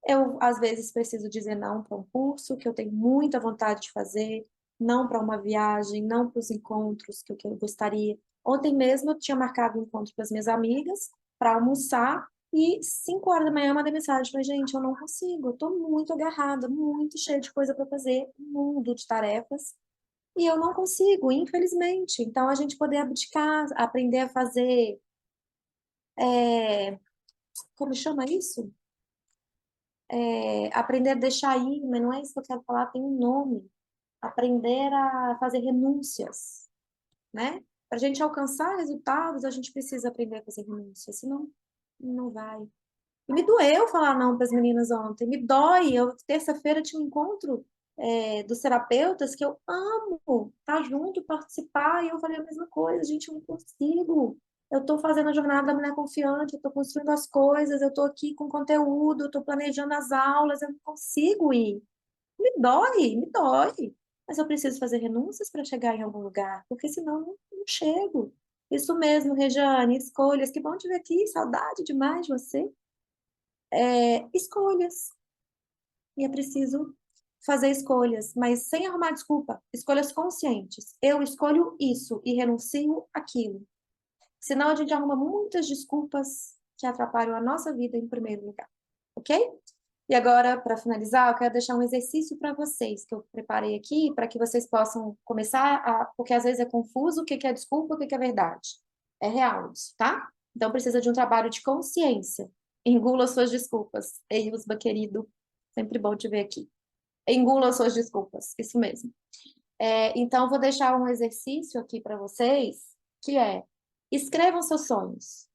eu às vezes preciso dizer não para um curso que eu tenho muita vontade de fazer, não para uma viagem, não para os encontros que eu gostaria. Ontem mesmo eu tinha marcado um encontro com as minhas amigas para almoçar e 5 horas da manhã eu mandei mensagem, falei, gente, eu não consigo, eu estou muito agarrada, muito cheia de coisa para fazer, um mundo de tarefas, e eu não consigo, infelizmente. Então, a gente poder abdicar, aprender a fazer, como chama isso? Aprender a deixar ir, mas não é isso que eu quero falar, tem um nome. Aprender a fazer renúncias, né? Para a gente alcançar resultados, a gente precisa aprender a fazer renúncias, senão não vai. E me doeu falar não para as meninas ontem, me dói. Eu terça-feira tinha um encontro dos terapeutas que eu amo estar junto, participar, e eu falei a mesma coisa, gente, eu não consigo. Eu estou fazendo a jornada da mulher confiante, eu estou construindo as coisas, eu estou aqui com conteúdo, eu estou planejando as aulas, eu não consigo ir. Me dói. Mas eu preciso fazer renúncias para chegar em algum lugar, porque senão eu não chego. Isso mesmo, Rejane, escolhas. Que bom te ver aqui, saudade demais de você. Escolhas. E é preciso fazer escolhas, mas sem arrumar desculpa. Escolhas conscientes. Eu escolho isso e renuncio aquilo. Senão a gente arruma muitas desculpas que atrapalham a nossa vida em primeiro lugar. Ok? E agora, para finalizar, eu quero deixar um exercício para vocês que eu preparei aqui, para que vocês possam começar a. Porque às vezes é confuso o que é desculpa, o que é verdade. É real isso, tá? Então precisa de um trabalho de consciência. Engula suas desculpas. Eusba, querido, sempre bom te ver aqui. Engula suas desculpas, isso mesmo. Então, vou deixar um exercício aqui para vocês, que é: escrevam seus sonhos,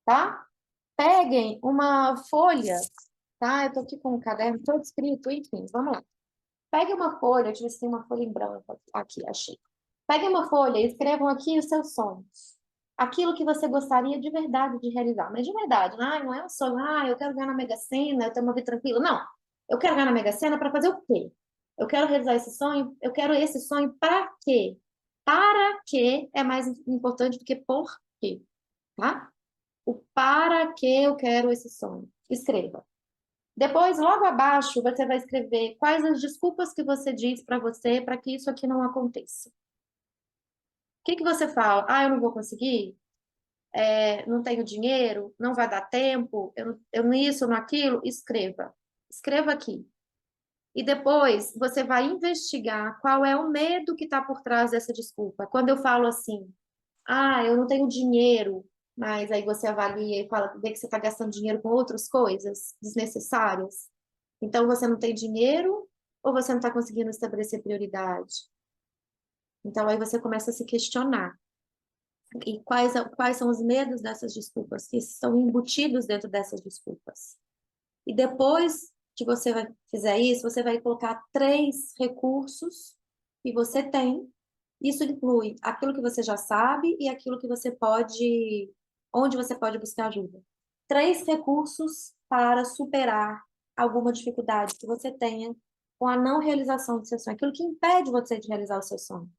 tá? Peguem uma folha, tá? Eu tô aqui com um caderno todo escrito, enfim, vamos lá. Pegue uma folha, deixa eu ver se tem uma folha em branco aqui, achei. Pegue uma folha e escrevam aqui os seus sonhos. Aquilo que você gostaria de verdade de realizar. Mas de verdade, não é um sonho, eu quero ganhar na Mega Sena, eu tenho uma vida tranquila. Não, eu quero ganhar na Mega Sena para fazer o quê? Eu quero realizar esse sonho, eu quero esse sonho para quê? Para quê é mais importante do que por quê, tá? O para que eu quero esse sonho. Escreva. Depois, logo abaixo, você vai escrever quais as desculpas que você diz para você para que isso aqui não aconteça. O que você fala? Eu não vou conseguir, não tenho dinheiro, não vai dar tempo, eu não isso, não aquilo. Escreva. Escreva aqui. E depois você vai investigar qual é o medo que está por trás dessa desculpa. Quando eu falo assim, eu não tenho dinheiro, mas aí você avalia e fala, vê que você está gastando dinheiro com outras coisas desnecessárias. Então você não tem dinheiro ou você não está conseguindo estabelecer prioridade? Então aí você começa a se questionar. E quais são os medos dessas desculpas que estão embutidos dentro dessas desculpas? E depois que fizer isso, você vai colocar 3 recursos que você tem. Isso inclui aquilo que você já sabe e aquilo que você pode, onde você pode buscar ajuda. 3 recursos para superar alguma dificuldade que você tenha com a não realização do seu sonho, aquilo que impede você de realizar o seu sonho,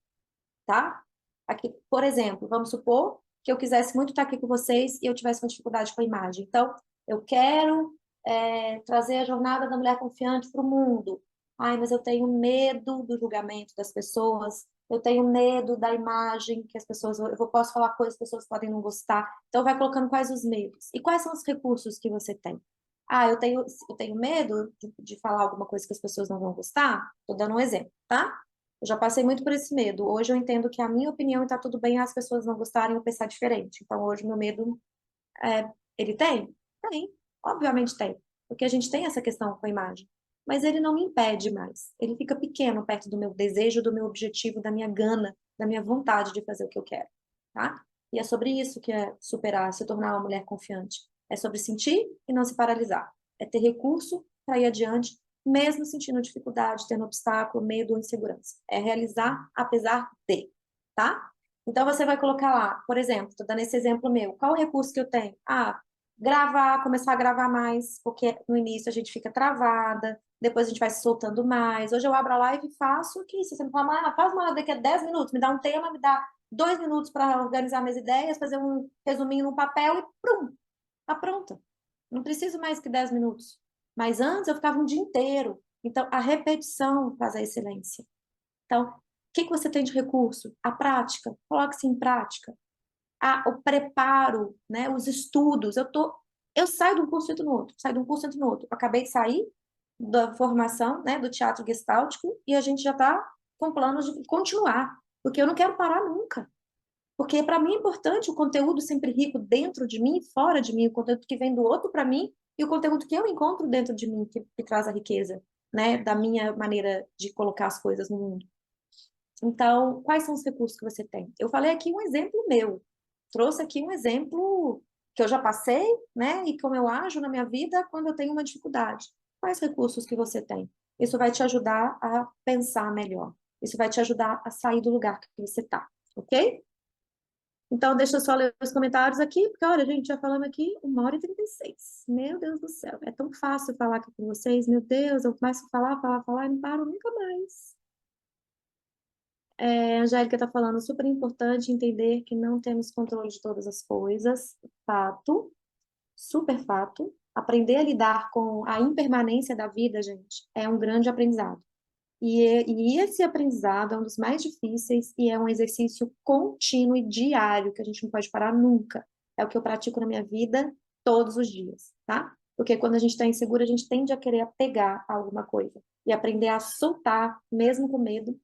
tá? Aqui, por exemplo, vamos supor que eu quisesse muito estar aqui com vocês e eu tivesse uma dificuldade com a imagem. Então, eu quero trazer a jornada da mulher confiante para o mundo. Ai, mas eu tenho medo do julgamento das pessoas, eu tenho medo da imagem que as pessoas. Posso falar coisas que as pessoas podem não gostar. Então, vai colocando quais os medos. E quais são os recursos que você tem? Ah, eu tenho medo de falar alguma coisa que as pessoas não vão gostar? Estou dando um exemplo, tá? Eu já passei muito por esse medo. Hoje eu entendo que a minha opinião está tudo bem as pessoas não gostarem ou pensar diferente. Então, hoje meu medo, ele tem? Tem, obviamente tem. Porque a gente tem essa questão com a imagem. Mas ele não me impede mais. Ele fica pequeno perto do meu desejo, do meu objetivo, da minha gana, da minha vontade de fazer o que eu quero, tá? E é sobre isso que é superar, se tornar uma mulher confiante. É sobre sentir e não se paralisar. É ter recurso para ir adiante, mesmo sentindo dificuldade, tendo obstáculo, medo ou insegurança. É realizar apesar de, tá? Então você vai colocar lá, por exemplo, estou dando esse exemplo meu. Qual o recurso que eu tenho? Ah, gravar, começar a gravar mais, porque no início a gente fica travada, depois a gente vai se soltando mais. Hoje eu abro a live e faço o que? Se você me fala, ah, faz uma live daqui a 10 minutos, me dá um tema, me dá 2 minutos para organizar minhas ideias, fazer um resuminho no papel e prum, tá pronta. Não preciso mais que 10 minutos. Mas antes eu ficava um dia inteiro. Então, a repetição faz a excelência. Então, o que que você tem de recurso? A prática. Coloque-se em prática. O preparo, né? Os estudos. Eu saio de um curso e entro no outro, saio de um curso e entro no outro. Eu acabei de sair da formação, né, do teatro gestáltico e a gente já está com planos de continuar, porque eu não quero parar nunca. Porque para mim é importante o conteúdo sempre rico dentro de mim e fora de mim, o conteúdo que vem do outro para mim e o conteúdo que eu encontro dentro de mim, que traz a riqueza, né, da minha maneira de colocar as coisas no mundo. Então, quais são os recursos que você tem? Eu falei aqui um exemplo meu, trouxe aqui um exemplo que eu já passei, né, e como eu ajo na minha vida quando eu tenho uma dificuldade. Quais recursos que você tem? Isso vai te ajudar a pensar melhor. Isso vai te ajudar a sair do lugar que você está, ok? Então, deixa eu só ler os comentários aqui, porque olha, gente, já falamos aqui 1h36. Meu Deus do céu, é tão fácil falar aqui com vocês. Meu Deus, eu começo a falar, falar, falar e não paro nunca mais. A Angélica está falando, super importante entender que não temos controle de todas as coisas. Fato, super fato. Aprender a lidar com a impermanência da vida, gente, é um grande aprendizado. E esse aprendizado é um dos mais difíceis e é um exercício contínuo e diário, que a gente não pode parar nunca. É o que eu pratico na minha vida todos os dias, tá? Porque quando a gente está insegura, a gente tende a querer apegar a alguma coisa. E aprender a soltar, mesmo com medo.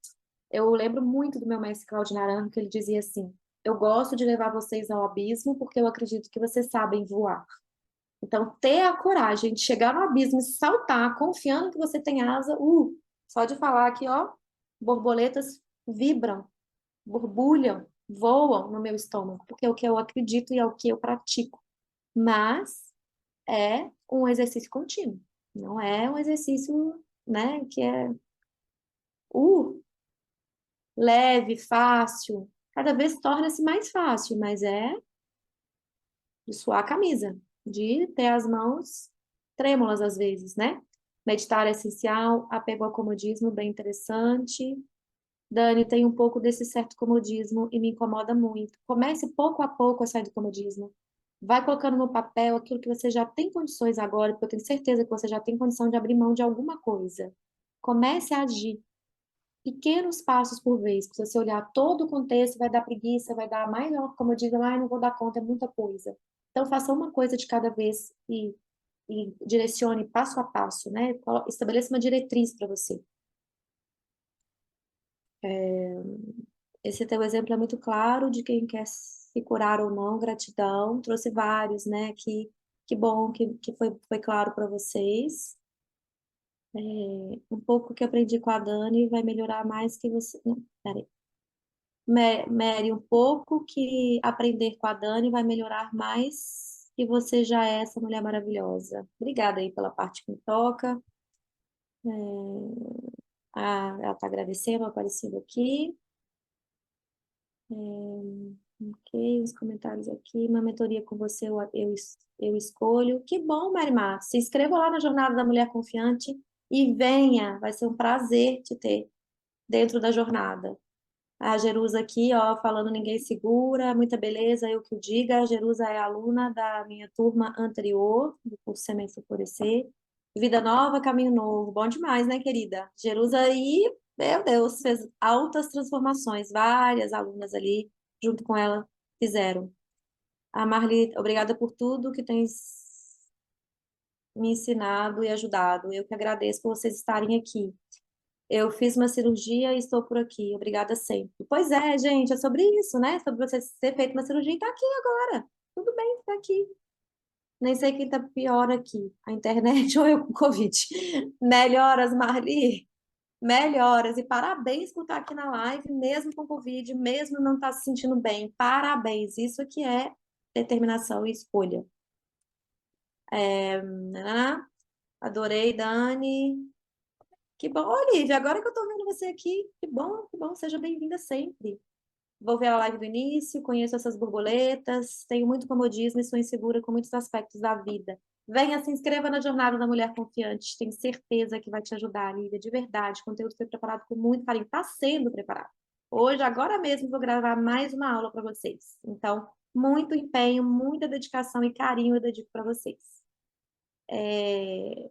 Eu lembro muito do meu mestre Cláudio Naranjo, que ele dizia assim: eu gosto de levar vocês ao abismo porque eu acredito que vocês sabem voar. Então, ter a coragem de chegar no abismo e saltar, confiando que você tem asa, só de falar aqui, ó, borboletas vibram, borbulham, voam no meu estômago, porque é o que eu acredito e é o que eu pratico. Mas é um exercício contínuo, não é um exercício, né, que é leve, fácil. Cada vez torna-se mais fácil, mas é de suar a camisa, de ter as mãos trêmulas às vezes, né? Meditar é essencial, apego ao comodismo, bem interessante. Dani, tem um pouco desse certo comodismo e me incomoda muito. Comece pouco a pouco a sair do comodismo. Vai colocando no papel aquilo que você já tem condições agora, porque eu tenho certeza que você já tem condição de abrir mão de alguma coisa. Comece a agir. Pequenos passos por vez. Se você olhar todo o contexto, vai dar preguiça, vai dar mais, como eu digo, não vou dar conta, é muita coisa. Então, faça uma coisa de cada vez e direcione passo a passo, né? Estabeleça uma diretriz para você. Esse teu exemplo é muito claro de quem quer se curar ou não, gratidão. Trouxe vários, né? Que bom que foi claro para vocês. Um pouco que aprendi com a Dani vai melhorar mais que você. Não, peraí. Mary, um pouco que aprender com a Dani vai melhorar mais que você já é essa mulher maravilhosa. Obrigada aí pela parte que me toca. Ela está agradecendo, aparecendo aqui. Ok, os comentários aqui. Uma mentoria com você eu escolho. Que bom, Marimar. Se inscreva lá na Jornada da Mulher Confiante e venha. Vai ser um prazer te ter dentro da jornada. A Jerusa aqui, ó, falando ninguém segura, muita beleza, eu que o diga. A Jerusa é aluna da minha turma anterior, do curso Sementes Florescer. Vida nova, caminho novo. Bom demais, né, querida? Jerusa aí, meu Deus, fez altas transformações. Várias alunas ali, junto com ela, fizeram. A Marli, obrigada por tudo que tens me ensinado e ajudado. Eu que agradeço por vocês estarem aqui. Eu fiz uma cirurgia e estou por aqui. Obrigada sempre. Pois é, gente, é sobre isso, né? Sobre você ter feito uma cirurgia e tá aqui agora. Tudo bem, tá aqui. Nem sei quem tá pior aqui, a internet ou eu com Covid. Melhoras, Marli. Melhoras. E parabéns por estar aqui na live, mesmo com Covid, mesmo não estar se sentindo bem. Parabéns. Isso aqui é determinação e escolha. Nanana. Adorei, Dani. Que bom, Olivia, agora que eu tô vendo você aqui, que bom, seja bem-vinda sempre. Vou ver a live do início, conheço essas borboletas, tenho muito comodismo e sou insegura com muitos aspectos da vida. Venha, se inscreva na Jornada da Mulher Confiante, tenho certeza que vai te ajudar, Lívia, de verdade. O conteúdo foi preparado com muito carinho, está sendo preparado. Hoje, agora mesmo, vou gravar mais uma aula para vocês. Então, muito empenho, muita dedicação e carinho eu dedico para vocês.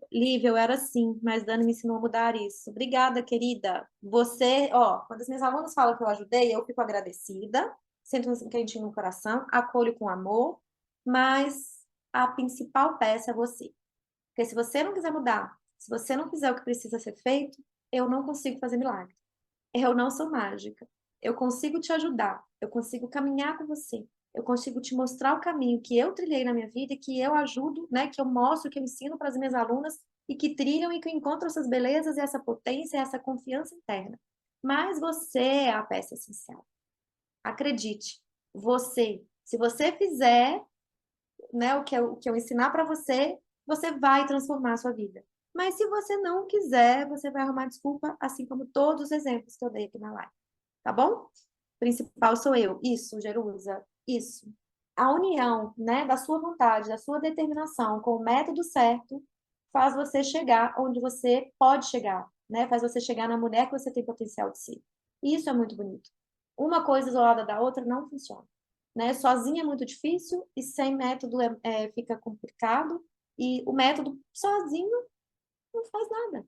Lívia, eu era assim, mas Dani me ensinou a mudar isso. Obrigada, querida. Você, ó, quando as minhas alunas falam que eu ajudei, eu fico agradecida, sinto um quentinho no coração, acolho com amor, mas a principal peça é você. Porque se você não quiser mudar, se você não fizer o que precisa ser feito, eu não consigo fazer milagre. Eu não sou mágica. Eu consigo te ajudar, eu consigo caminhar com você, eu consigo te mostrar o caminho que eu trilhei na minha vida e que eu ajudo, né, que eu mostro, que eu ensino para as minhas alunas e que trilham e que encontram essas belezas e essa potência e essa confiança interna. Mas você é a peça essencial. Acredite, você, se você fizer, né, o que eu ensinar para você, você vai transformar a sua vida. Mas se você não quiser, você vai arrumar desculpa, assim como todos os exemplos que eu dei aqui na live. Tá bom? Principal sou eu. Isso, Jerusa. Isso. A união, né, da sua vontade, da sua determinação com o método certo faz você chegar onde você pode chegar, né? Faz você chegar na mulher que você tem potencial de ser. Isso é muito bonito. Uma coisa isolada da outra não funciona, né? Sozinha é muito difícil e sem método fica complicado e o método sozinho não faz nada,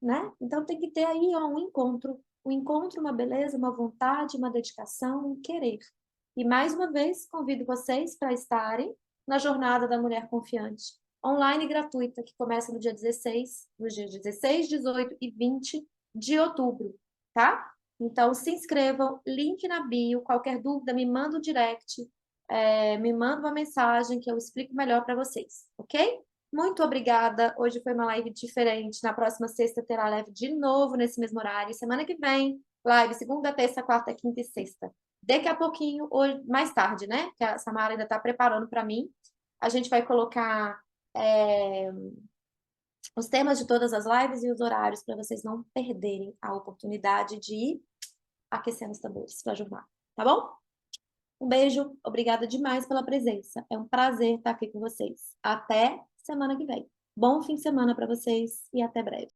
né? Então tem que ter aí ó, um encontro, uma beleza, uma vontade, uma dedicação, um querer. E mais uma vez convido vocês para estarem na Jornada da Mulher Confiante, online e gratuita, que começa no dia 16, nos dias 16, 18 e 20 de outubro, tá? Então se inscrevam, link na bio, qualquer dúvida me manda um direct, me manda uma mensagem que eu explico melhor para vocês, ok? Muito obrigada. Hoje foi uma live diferente. Na próxima sexta terá live de novo nesse mesmo horário. Semana que vem, live segunda, terça, quarta, quinta e sexta. Daqui a pouquinho, hoje, mais tarde, né? Que a Samara ainda está preparando para mim. A gente vai colocar os temas de todas as lives e os horários para vocês não perderem a oportunidade de ir aquecendo os tambores para a jornada. Tá bom? Um beijo. Obrigada demais pela presença. É um prazer estar aqui com vocês. Até semana que vem. Bom fim de semana para vocês e até breve.